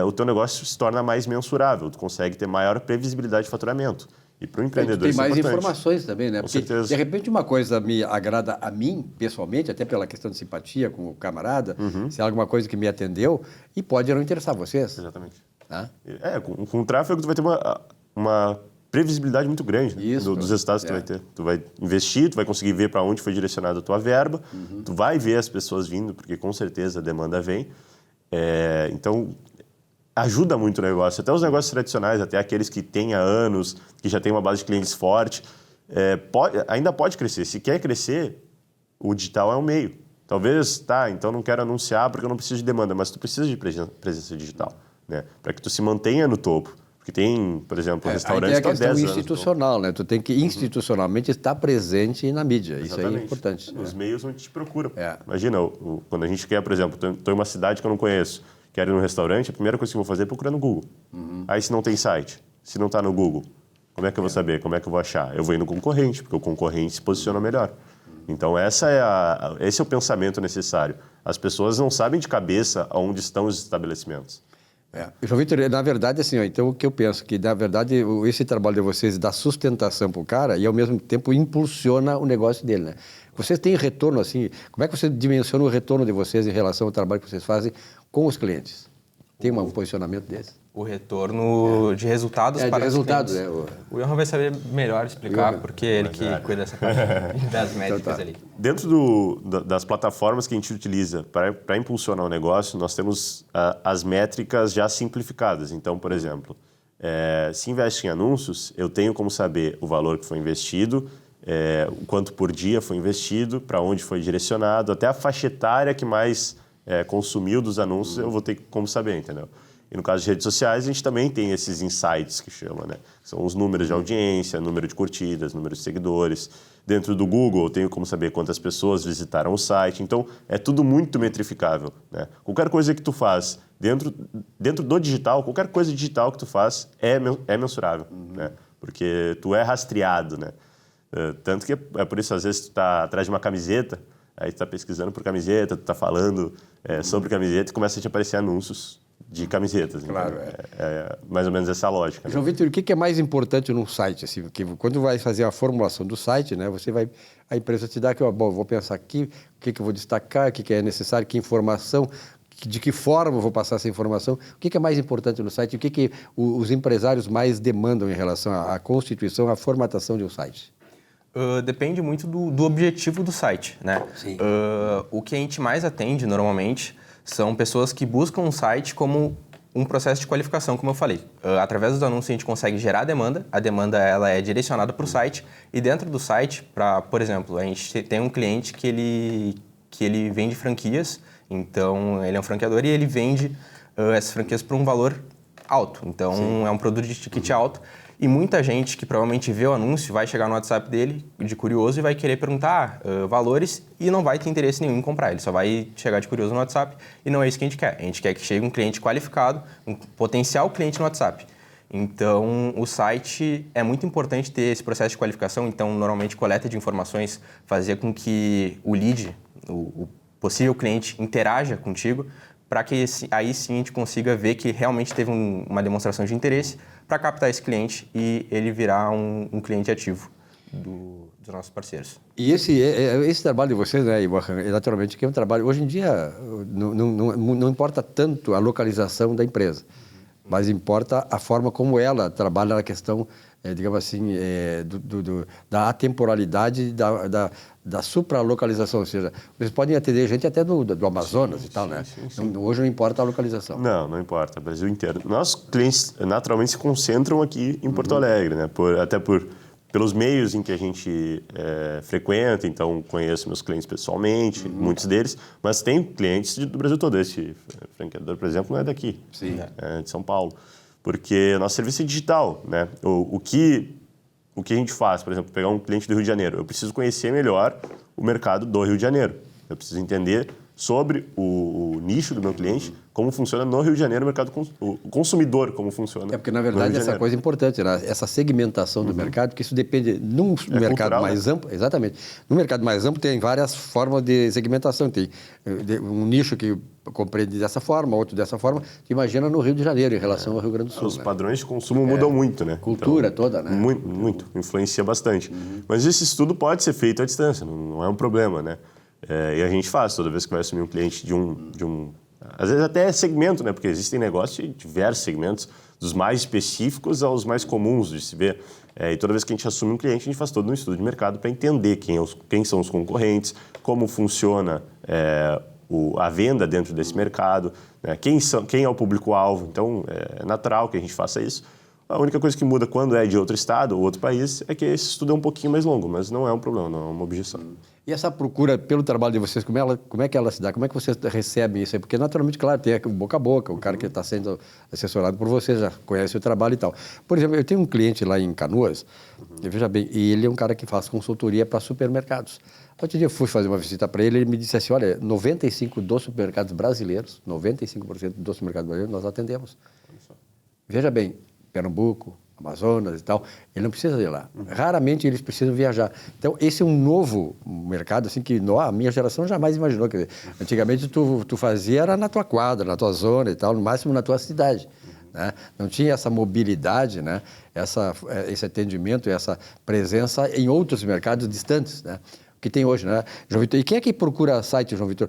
[SPEAKER 4] o teu negócio se torna mais mensurável, tu consegue ter maior previsibilidade de faturamento. E para o empreendedor
[SPEAKER 1] isso é importante. Tem mais
[SPEAKER 4] importante.
[SPEAKER 1] informações também, né?
[SPEAKER 4] Com
[SPEAKER 1] Porque,
[SPEAKER 4] certeza.
[SPEAKER 1] de repente, uma coisa me agrada a mim, pessoalmente, até pela questão de simpatia com o camarada, se é alguma coisa que me atendeu, e pode não interessar vocês.
[SPEAKER 4] Exatamente.
[SPEAKER 1] Tá?
[SPEAKER 4] Com o tráfego tu vai ter uma previsibilidade muito grande dos resultados que tu vai ter. Tu vai investir, tu vai conseguir ver para onde foi direcionada a tua verba, tu vai ver as pessoas vindo, porque com certeza a demanda vem. Então, ajuda muito o negócio. Até os negócios tradicionais, até aqueles que têm há anos, que já têm uma base de clientes forte, ainda pode crescer. Se quer crescer, o digital é um meio. Talvez, então não quero anunciar porque eu não preciso de demanda, mas tu precisa de presença digital, né? Para que tu se mantenha no topo. Porque tem, por exemplo, restaurantes que
[SPEAKER 1] a
[SPEAKER 4] estão há 10
[SPEAKER 1] questão
[SPEAKER 4] anos.
[SPEAKER 1] institucional, né? Tu tem que institucionalmente estar presente na mídia. Exatamente. Isso aí é importante.
[SPEAKER 4] Os meios onde te procuram.
[SPEAKER 1] É.
[SPEAKER 4] Imagina, quando a gente quer, por exemplo, estou em uma cidade que eu não conheço, quero ir num restaurante, a primeira coisa que eu vou fazer é procurar no Google. Aí se não tem site, se não está no Google, como é que eu vou saber? Como é que eu vou achar? Eu vou ir no concorrente, porque o concorrente se posiciona melhor. Então esse é o pensamento necessário. As pessoas não sabem de cabeça onde estão os estabelecimentos.
[SPEAKER 1] João Vitor, na verdade, assim, então o que eu penso que, na verdade, esse trabalho de vocês dá sustentação para o cara e, ao mesmo tempo, impulsiona o negócio dele, né? Vocês têm retorno, assim, como é que você dimensiona o retorno de vocês em relação ao trabalho que vocês fazem com os clientes? Tem um posicionamento desse?
[SPEAKER 5] O retorno de resultados para
[SPEAKER 1] de resultados,
[SPEAKER 5] os clientes. O Johan vai saber melhor explicar, porque ele que cuida dessa parte das métricas ali.
[SPEAKER 4] Dentro das plataformas que a gente utiliza para impulsionar o negócio, nós temos as métricas já simplificadas. Então, por exemplo, se investe em anúncios, eu tenho como saber o valor que foi investido, o quanto por dia foi investido, para onde foi direcionado, até a faixa etária que mais consumiu dos anúncios, eu vou ter como saber, entendeu? E no caso de redes sociais, a gente também tem esses insights que chama, né? São os números de audiência, número de curtidas, número de seguidores. Dentro do Google, eu tenho como saber quantas pessoas visitaram o site. Então, é tudo muito metrificável, né? Qualquer coisa que tu faz dentro do digital, qualquer coisa digital que tu faz é mensurável, né? Porque tu é rastreado, né? Tanto que é por isso, às vezes, tu tá atrás de uma camiseta, aí tu tá pesquisando por camiseta, tu tá falando sobre camiseta e começa a te aparecer anúncios de camisetas.
[SPEAKER 1] Claro,
[SPEAKER 4] é mais ou menos essa lógica.
[SPEAKER 1] João Vitor, o que é mais importante num site? Assim, porque quando vai fazer a formulação do site, né, a empresa te dá que, vou pensar aqui, o que eu vou destacar, o que é necessário, que informação, de que forma eu vou passar essa informação, o que é mais importante no site, o que os empresários mais demandam em relação à constituição, à formatação de um site?
[SPEAKER 5] Depende muito do objetivo do site, né?
[SPEAKER 1] Sim.
[SPEAKER 5] O que a gente mais atende normalmente são pessoas que buscam um site como um processo de qualificação, como eu falei. Através dos anúncios a gente consegue gerar a demanda ela é direcionada para o site e dentro do site, por exemplo, a gente tem um cliente que ele vende franquias, então ele é um franqueador e ele vende essas franquias por um valor alto, então é um produto de ticket alto. E muita gente que provavelmente vê o anúncio vai chegar no WhatsApp dele, de curioso, e vai querer perguntar valores e não vai ter interesse nenhum em comprar. Ele só vai chegar de curioso no WhatsApp e não é isso que a gente quer. A gente quer que chegue um cliente qualificado, um potencial cliente no WhatsApp. Então, o site é muito importante ter esse processo de qualificação. Então, normalmente, coleta de informações fazia com que o lead, o possível cliente, interaja contigo, para que aí sim a gente consiga ver que realmente teve uma demonstração de interesse para captar esse cliente e ele virar um cliente ativo dos nossos parceiros.
[SPEAKER 1] E esse trabalho de vocês, né, Ibrahim, é naturalmente que é um trabalho... Hoje em dia, não importa tanto a localização da empresa, mas importa a forma como ela trabalha na questão, digamos assim, da atemporalidade, da supralocalização. Ou seja, vocês podem atender gente até do Amazonas e tal, né? Hoje não importa a localização.
[SPEAKER 4] Não importa, Brasil inteiro. Nossos clientes naturalmente se concentram aqui em Porto Alegre, né? Pelos meios em que a gente frequenta, então conheço meus clientes pessoalmente, muitos deles, mas tem clientes do Brasil todo. Esse franqueador, por exemplo, não é daqui, é de São Paulo, porque nosso serviço é digital, né? O que a gente faz, por exemplo, pegar um cliente do Rio de Janeiro, eu preciso conhecer melhor o mercado do Rio de Janeiro, eu preciso entender sobre o nicho do meu cliente, como funciona no Rio de Janeiro o consumidor, como funciona.
[SPEAKER 1] Porque, na verdade, essa coisa é importante, né? Essa segmentação do mercado, porque isso depende, num mercado
[SPEAKER 4] cultural,
[SPEAKER 1] mais
[SPEAKER 4] né?
[SPEAKER 1] amplo, exatamente. No mercado mais amplo tem várias formas de segmentação. Tem um nicho que compreende dessa forma, outro dessa forma. Tu imagina no Rio de Janeiro, em relação ao Rio Grande do Sul.
[SPEAKER 4] Os
[SPEAKER 1] né?
[SPEAKER 4] padrões de consumo mudam muito, né?
[SPEAKER 1] Cultura toda, né?
[SPEAKER 4] Muito, influencia bastante. Mas esse estudo pode ser feito à distância, não é um problema, né? E a gente faz, toda vez que vai assumir um cliente de um às vezes até segmento, né? Porque existem negócios de diversos segmentos, dos mais específicos aos mais comuns de se ver. E toda vez que a gente assume um cliente, a gente faz todo um estudo de mercado para entender quem são os concorrentes, como funciona a venda dentro desse mercado, né? Quem é o público-alvo. Então, é natural que a gente faça isso. A única coisa que muda quando é de outro estado ou outro país é que esse estudo é um pouquinho mais longo, mas não é um problema, não é uma objeção.
[SPEAKER 1] E essa procura pelo trabalho de vocês, como é que ela se dá? Como é que vocês recebem isso aí? Porque, naturalmente, claro, tem o boca a boca, o cara que está sendo assessorado por vocês já conhece o trabalho e tal. Por exemplo, eu tenho um cliente lá em Canoas, veja bem, e ele é um cara que faz consultoria para supermercados. Outro dia eu fui fazer uma visita para ele, ele me disse assim, olha, 95% dos supermercados brasileiros, 95% dos supermercados brasileiros nós atendemos. Veja bem, Pernambuco, Amazonas e tal, ele não precisa ir lá. Raramente eles precisam viajar. Então, esse é um novo mercado, assim, que a minha geração jamais imaginou. Quer dizer, antigamente, tu fazia era na tua quadra, na tua zona e tal, no máximo na tua cidade. Né? Não tinha essa mobilidade, né? Esse atendimento, essa presença em outros mercados distantes, né? Que tem hoje, né, João Vitor? E quem é que procura site, João Vitor?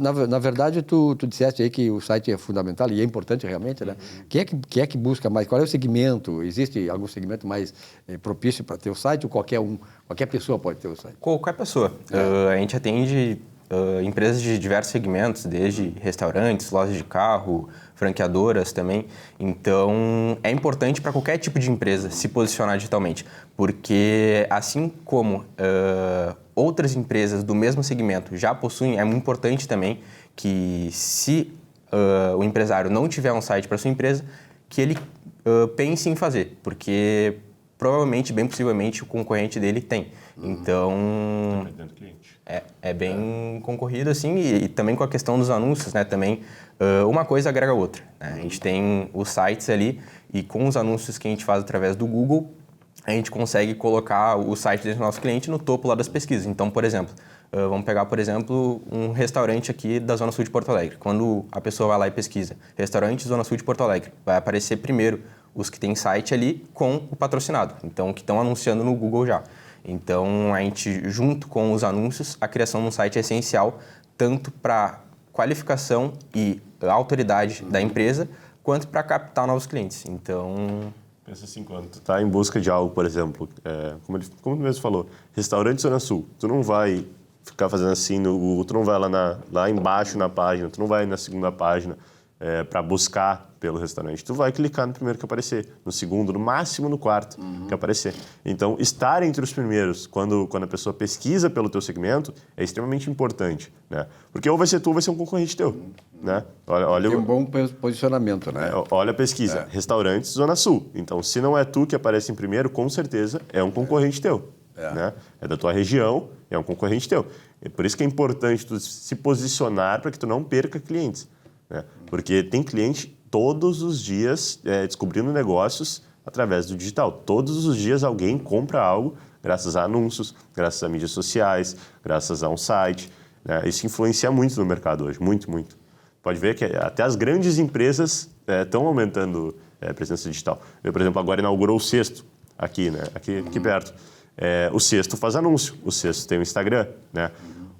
[SPEAKER 1] Na verdade, tu disseste aí que o site é fundamental e é importante realmente, né? Quem é que busca mais? Qual é o segmento? Existe algum segmento mais propício para ter o site ou qualquer pessoa pode ter o site?
[SPEAKER 5] Qualquer pessoa. A gente atende empresas de diversos segmentos, desde restaurantes, lojas de carro, franqueadoras também. Então, é importante para qualquer tipo de empresa se posicionar digitalmente, porque assim como outras empresas do mesmo segmento já possuem, é muito importante também que se o empresário não tiver um site para sua empresa, que ele pense em fazer, porque provavelmente, bem possivelmente, o concorrente dele tem. Então, é bem concorrido, assim, e também com a questão dos anúncios, né? Também, uma coisa agrega a outra, né? A gente tem os sites ali e com os anúncios que a gente faz através do Google, a gente consegue colocar o site do nosso cliente no topo lá das pesquisas. Então, por exemplo, vamos pegar, por exemplo, um restaurante aqui da Zona Sul de Porto Alegre. Quando a pessoa vai lá e pesquisa restaurante Zona Sul de Porto Alegre, vai aparecer primeiro os que têm site ali com o patrocinado, então que estão anunciando no Google já. Então, a gente, junto com os anúncios, a criação de um site é essencial tanto para qualificação e autoridade da empresa, quanto para captar novos clientes. Então...
[SPEAKER 4] Pensa assim, quando tu está em busca de algo, por exemplo, como tu mesmo falou, restaurante Zona Sul, tu não vai ficar fazendo assim, tu não vai lá embaixo na página, tu não vai na segunda página para buscar pelo restaurante. Tu vai clicar no primeiro que aparecer, no segundo, no máximo no quarto que aparecer. Então, estar entre os primeiros, quando a pessoa pesquisa pelo teu segmento, é extremamente importante, né? Porque ou vai ser tu ou vai ser um concorrente teu, né? Olha,
[SPEAKER 1] Tem um bom posicionamento, né?
[SPEAKER 4] Olha a pesquisa, restaurantes Zona Sul. Então, se não é tu que aparece em primeiro, com certeza é um concorrente teu, né? É da tua região, é um concorrente teu. É por isso que é importante tu se posicionar para que tu não perca clientes, né? Porque tem cliente todos os dias descobrindo negócios através do digital. Todos os dias alguém compra algo graças a anúncios, graças a mídias sociais, graças a um site. Né? Isso influencia muito no mercado hoje, muito, muito. Pode ver que até as grandes empresas estão aumentando a presença digital. Eu, por exemplo, agora inaugurou o Sexto, aqui, né? aqui perto. O Sexto faz anúncio, o Sexto tem o Instagram, né?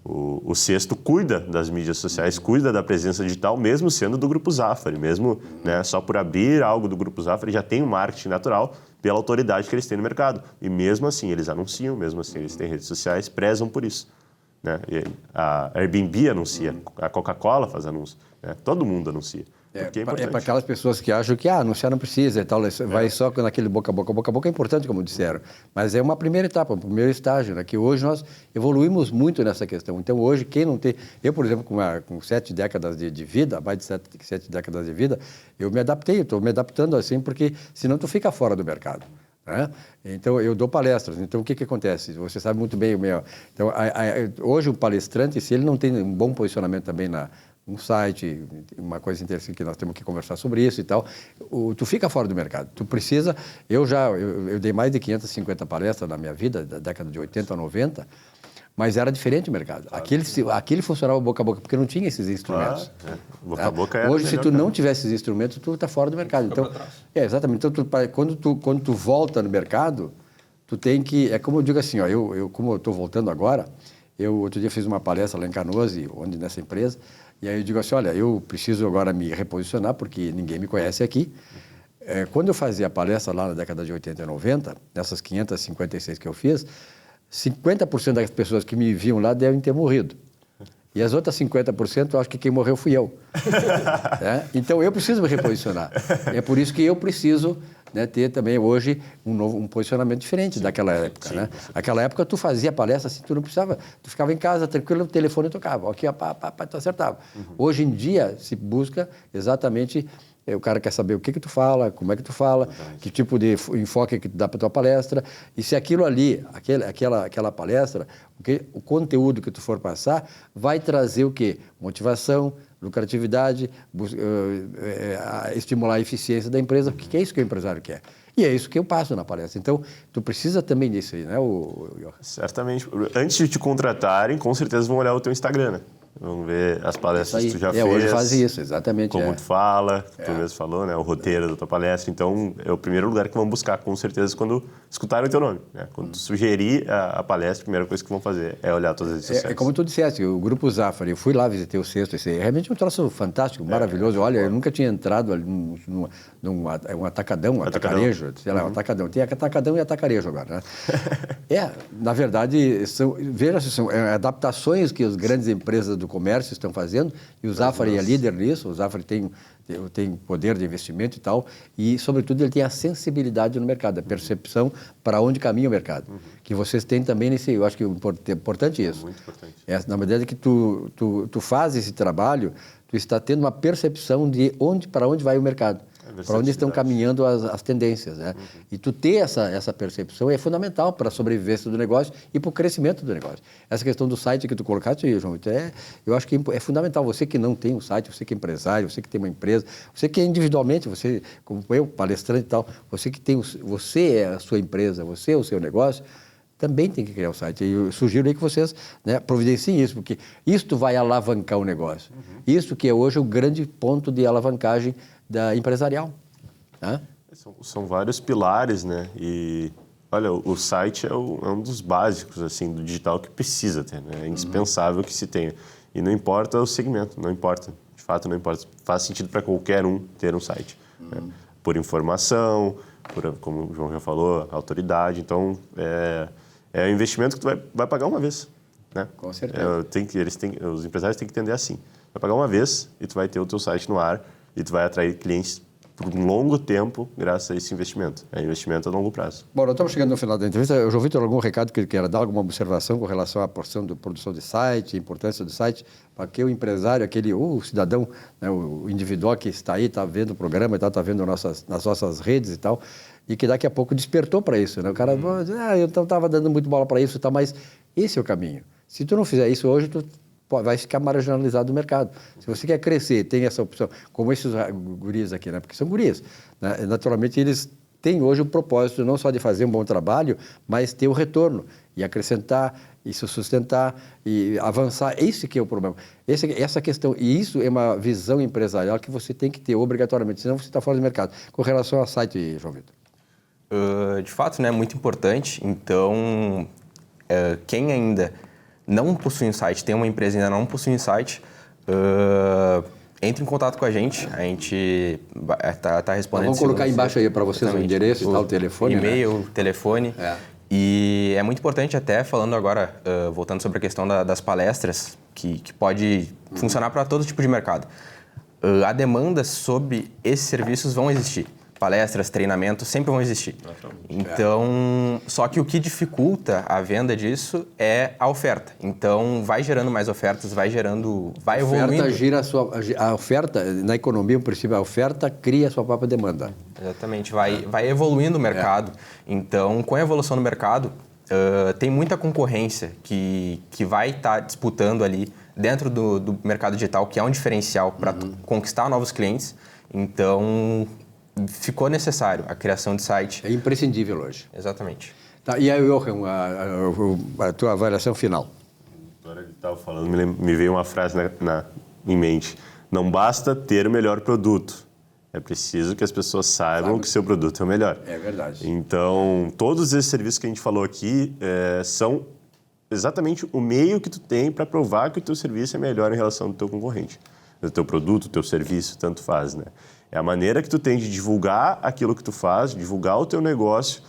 [SPEAKER 4] O Sexto cuida das mídias sociais, cuida da presença digital, mesmo sendo do Grupo Zafari, mesmo né, só por abrir algo do Grupo Zafari já tem um marketing natural pela autoridade que eles têm no mercado. E mesmo assim eles anunciam, mesmo assim eles têm redes sociais, prezam por isso. Né? E a Airbnb anuncia, a Coca-Cola faz anúncio, né? Todo mundo anuncia.
[SPEAKER 1] É para aquelas pessoas que acham que anunciar não precisa e tal, vai só naquele boca a boca. Boca a boca é importante, como disseram, mas é uma primeira etapa, um primeiro estágio, né? Que hoje nós evoluímos muito nessa questão. Então, hoje, quem não tem... Eu, por exemplo, com 7 décadas de vida, mais de 7 décadas de vida, eu me adaptei, estou me adaptando assim, porque senão tu fica fora do mercado. Né? Então, eu dou palestras. Então, o que acontece? Você sabe muito bem o meu... Então, hoje, o palestrante, se ele não tem um bom posicionamento também um site, uma coisa interessante que nós temos que conversar sobre isso e tal, tu fica fora do mercado. Tu precisa... Eu dei mais de 550 palestras na minha vida, da década de 80 a 90, mas era diferente o mercado. Aquele funcionava boca a boca, porque não tinha esses instrumentos.
[SPEAKER 4] Boca a boca era
[SPEAKER 1] hoje, se tu não tiver esses instrumentos, tu está fora do mercado. Então, exatamente. Então, quando tu volta no mercado, tu tem que... É como eu digo assim, ó, como eu estou voltando agora, outro dia fiz uma palestra lá em Canoas, onde nessa empresa, e aí eu digo assim, olha, eu preciso agora me reposicionar, porque ninguém me conhece aqui. Quando eu fazia a palestra lá na década de 80 e 90, nessas 556 que eu fiz, 50% das pessoas que me viam lá devem ter morrido. E as outras 50%, eu acho que quem morreu fui eu. Então, eu preciso me reposicionar. É por isso que eu preciso, né, ter também hoje um posicionamento diferente daquela época. Sim, né? Aquela época, tu fazia palestra assim, tu não precisava... Tu ficava em casa, tranquilo, o telefone tocava. Aqui, tu acertava. Hoje em dia, se busca exatamente... O cara quer saber o que tu fala, como é que tu fala, que tipo de enfoque que tu dá para tua palestra. E se aquilo ali, aquela palestra, o conteúdo que tu for passar, vai trazer o quê? Motivação, lucratividade, estimular a eficiência da empresa, porque é isso que o empresário quer. E é isso que eu passo na palestra. Então, tu precisa também disso aí, né,
[SPEAKER 4] Certamente. Antes de te contratarem, com certeza vão olhar o teu Instagram, né? Vamos ver as palestras que tu já fez.
[SPEAKER 1] Hoje faz isso, exatamente.
[SPEAKER 4] Como tu fala, tu mesmo falou, né? O roteiro da tua palestra. Então, é o primeiro lugar que vão buscar, com certeza, quando escutarem o teu nome. Né? Quando tu sugerir a palestra, a primeira coisa que vão fazer é olhar todas as redes sociais.
[SPEAKER 1] Como tu disseste, o Grupo Zafari, eu fui lá, visitei o Sexto. Esse é realmente um troço fantástico, maravilhoso. Olha, eu nunca tinha entrado ali num atacadão, atacarejo. Sei lá, um atacadão. Tem atacadão e atacarejo agora, né? Na verdade, são adaptações que as grandes empresas do comércio estão fazendo, e o Zafari é líder nisso. O Zafari tem poder de investimento e tal, e, sobretudo, ele tem a sensibilidade no mercado, a percepção para onde caminha o mercado. Que vocês têm também eu acho que é importante isso.
[SPEAKER 4] Muito importante.
[SPEAKER 1] Na medida que tu faz esse trabalho, tu está tendo uma percepção de para onde vai o mercado. Para onde estão caminhando as tendências, né? E tu ter essa percepção é fundamental para a sobrevivência do negócio e para o crescimento do negócio. Essa questão do site que tu colocaste, João, eu acho que é fundamental. Você que não tem um site, você que é empresário, você que tem uma empresa, você que é individualmente, você, como eu, palestrante e tal, você é a sua empresa, você é o seu negócio, também tem que criar o site. E eu sugiro aí que vocês, né, providenciem isso, porque isto vai alavancar o negócio. Isso que é hoje o grande ponto de alavancagem da empresarial. Né?
[SPEAKER 4] São vários pilares, né? E, olha, o site é um dos básicos, assim, do digital que precisa ter, né? É indispensável que se tenha. E não importa o segmento, não importa. De fato, não importa. Faz sentido para qualquer um ter um site. Né? Por informação, como o João já falou, autoridade. Então, é um investimento que tu vai pagar uma vez. Né?
[SPEAKER 1] Com certeza.
[SPEAKER 4] Os empresários têm que entender assim. Vai pagar uma vez e tu vai ter o teu site no ar e tu vai atrair clientes por um longo tempo graças a esse investimento. É investimento a longo prazo.
[SPEAKER 1] Bom, nós estamos chegando no final da entrevista. João Vitor, algum recado que queira dar, alguma observação com relação à porção de produção de site, a importância do site, para que o empresário, o cidadão, né, o indivíduo que está aí, está vendo o programa, está vendo nas nossas redes e tal, e que daqui a pouco despertou para isso. Né? O cara, eu estava dando muito bola para isso, mas esse é o caminho. Se tu não fizer isso hoje, tu vai ficar marginalizado do mercado. Se você quer crescer, tem essa opção, como esses guris aqui, né? Porque são gurias, né? Naturalmente, eles têm hoje o propósito não só de fazer um bom trabalho, mas ter o retorno e acrescentar, e se sustentar e avançar. Esse que é o problema. Essa questão, e isso é uma visão empresarial que você tem que ter obrigatoriamente, senão você está fora do mercado. Com relação ao site, João Vitor.
[SPEAKER 5] De fato, né, muito importante. Então, quem ainda não possui um site, tem uma empresa e ainda não possui um site, entre em contato com a gente tá respondendo.
[SPEAKER 1] Vamos colocar embaixo aí para vocês o endereço e tal, o telefone.
[SPEAKER 5] E-mail,
[SPEAKER 1] né?
[SPEAKER 5] Telefone. E é muito importante até, falando agora, voltando sobre a questão das palestras, que pode funcionar para todo tipo de mercado. A demanda sobre esses serviços vão existir. Palestras, treinamentos, sempre vão existir. Então, só que o que dificulta a venda disso é a oferta. Então, vai gerando mais ofertas, vai evoluindo.
[SPEAKER 1] A oferta, na economia, o princípio, a oferta cria a sua própria demanda.
[SPEAKER 5] Exatamente, vai evoluindo o mercado. Então, com a evolução do mercado, tem muita concorrência que vai estar disputando ali dentro do mercado digital, que é um diferencial para conquistar novos clientes. Então, ficou necessário a criação de site.
[SPEAKER 1] É imprescindível hoje.
[SPEAKER 5] Exatamente.
[SPEAKER 1] Tá, e aí, Jochen, a tua avaliação final?
[SPEAKER 4] Na hora que estava falando, me veio uma frase em mente. Não basta ter o melhor produto. É preciso que as pessoas saibam que seu produto é o melhor.
[SPEAKER 1] É verdade.
[SPEAKER 4] Então, todos esses serviços que a gente falou aqui são exatamente o meio que tu tem para provar que o teu serviço é melhor em relação ao teu concorrente. O teu produto, o teu serviço, tanto faz, né? É a maneira que tu tem de divulgar aquilo que tu faz, divulgar o teu negócio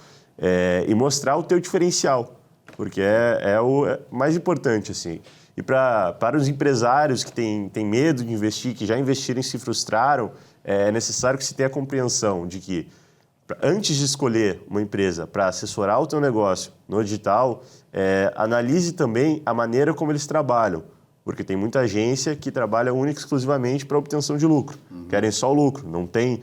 [SPEAKER 4] e mostrar o teu diferencial, porque é o mais importante, assim. E para os empresários que têm medo de investir, que já investiram e se frustraram, é necessário que se tenha a compreensão de que, antes de escolher uma empresa para assessorar o teu negócio no digital, analise também a maneira como eles trabalham. Porque tem muita agência que trabalha única e exclusivamente para obtenção de lucro. Querem só o lucro, não tem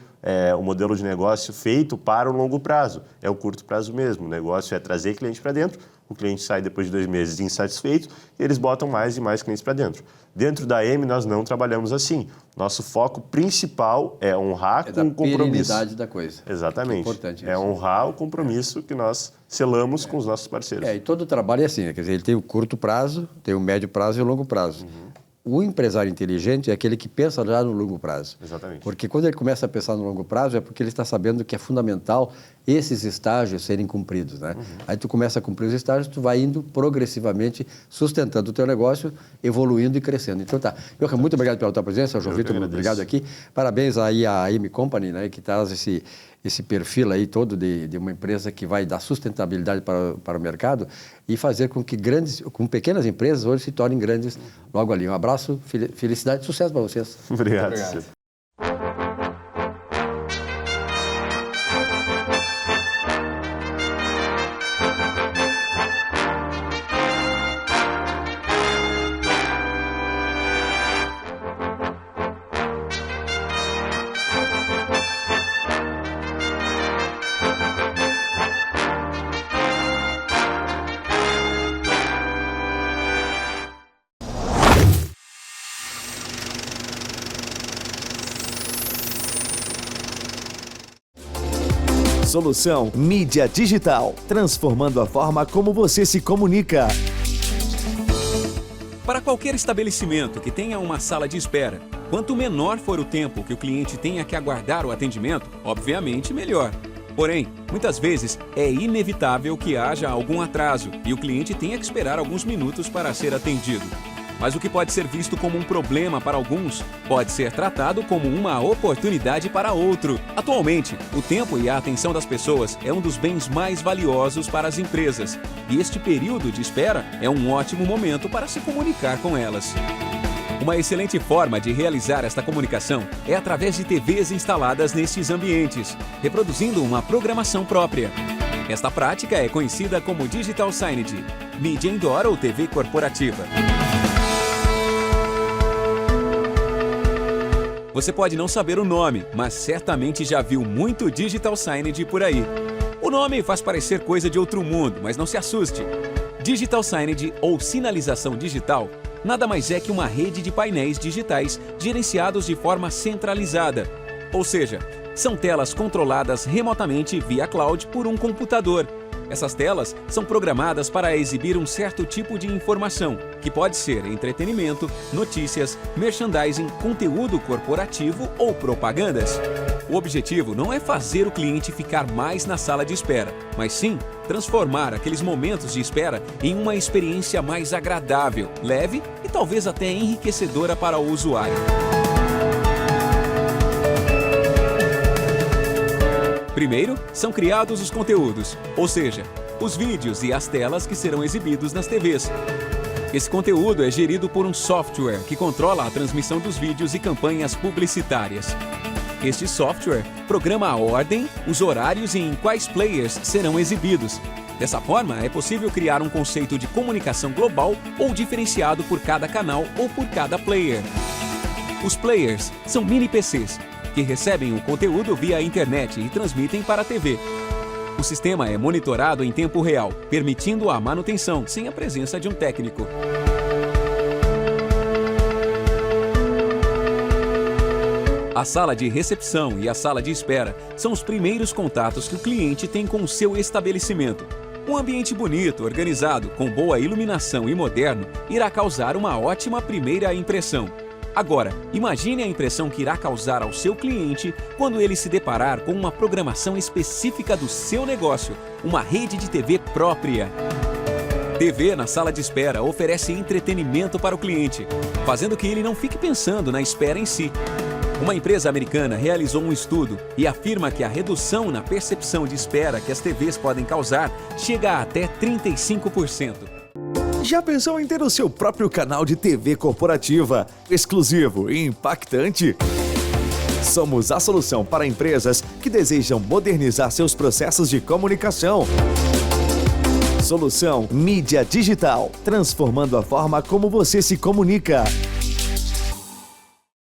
[SPEAKER 4] o modelo de negócio feito para o longo prazo. É o curto prazo mesmo. O negócio é trazer cliente para dentro, o cliente sai depois de 2 meses insatisfeito e eles botam mais e mais clientes para dentro. Dentro da M, nós não trabalhamos assim. Nosso foco principal é honrar com o compromisso. É a perenidade
[SPEAKER 1] da coisa.
[SPEAKER 4] Exatamente.
[SPEAKER 1] É importante isso.
[SPEAKER 4] É honrar o compromisso que nós selamos com os nossos parceiros.
[SPEAKER 1] E todo trabalho é assim, né? Quer dizer, ele tem o curto prazo, tem o médio prazo e o longo prazo. O empresário inteligente é aquele que pensa já no longo prazo.
[SPEAKER 4] Exatamente.
[SPEAKER 1] Porque quando ele começa a pensar no longo prazo é porque ele está sabendo que é fundamental esses estágios serem cumpridos, né? Aí tu começa a cumprir os estágios, tu vai indo progressivamente sustentando o teu negócio, evoluindo e crescendo. Então tá. Jochen, muito obrigado pela tua presença, João Vitor, obrigado aqui. Parabéns aí à M Company, né, que traz esse perfil aí todo de uma empresa que vai dar sustentabilidade para o mercado e fazer com que pequenas empresas hoje se tornem grandes logo ali. Um abraço, felicidade e sucesso para vocês.
[SPEAKER 4] Obrigado.
[SPEAKER 6] Solução Mídia Digital, transformando a forma como você se comunica.
[SPEAKER 7] Para qualquer estabelecimento que tenha uma sala de espera, quanto menor for o tempo que o cliente tenha que aguardar o atendimento, obviamente melhor. Porém, muitas vezes é inevitável que haja algum atraso e o cliente tenha que esperar alguns minutos para ser atendido. Mas o que pode ser visto como um problema para alguns, pode ser tratado como uma oportunidade para outro. Atualmente, o tempo e a atenção das pessoas é um dos bens mais valiosos para as empresas. E este período de espera é um ótimo momento para se comunicar com elas. Uma excelente forma de realizar esta comunicação é através de TVs instaladas nestes ambientes, reproduzindo uma programação própria. Esta prática é conhecida como Digital Signage, mídia indoor ou TV corporativa. Você pode não saber o nome, mas certamente já viu muito Digital Signage por aí. O nome faz parecer coisa de outro mundo, mas não se assuste. Digital Signage, ou sinalização digital, nada mais é que uma rede de painéis digitais gerenciados de forma centralizada. Ou seja, são telas controladas remotamente via cloud por um computador. Essas telas são programadas para exibir um certo tipo de informação, que pode ser entretenimento, notícias, merchandising, conteúdo corporativo ou propagandas. O objetivo não é fazer o cliente ficar mais na sala de espera, mas sim transformar aqueles momentos de espera em uma experiência mais agradável, leve e talvez até enriquecedora para o usuário. Primeiro, são criados os conteúdos, ou seja, os vídeos e as telas que serão exibidos nas TVs. Esse conteúdo é gerido por um software que controla a transmissão dos vídeos e campanhas publicitárias. Este software programa a ordem, os horários e em quais players serão exibidos. Dessa forma, é possível criar um conceito de comunicação global ou diferenciado por cada canal ou por cada player. Os players são mini PCs, que recebem o conteúdo via internet e transmitem para a TV. O sistema é monitorado em tempo real, permitindo a manutenção sem a presença de um técnico. A sala de recepção e a sala de espera são os primeiros contatos que o cliente tem com o seu estabelecimento. Um ambiente bonito, organizado, com boa iluminação e moderno irá causar uma ótima primeira impressão. Agora, imagine a impressão que irá causar ao seu cliente quando ele se deparar com uma programação específica do seu negócio, uma rede de TV própria. TV na sala de espera oferece entretenimento para o cliente, fazendo que ele não fique pensando na espera em si. Uma empresa americana realizou um estudo e afirma que a redução na percepção de espera que as TVs podem causar chega a até 35%.
[SPEAKER 6] Já pensou em ter o seu próprio canal de TV corporativa, exclusivo e impactante? Somos a solução para empresas que desejam modernizar seus processos de comunicação. Solução Mídia Digital, transformando a forma como você se comunica.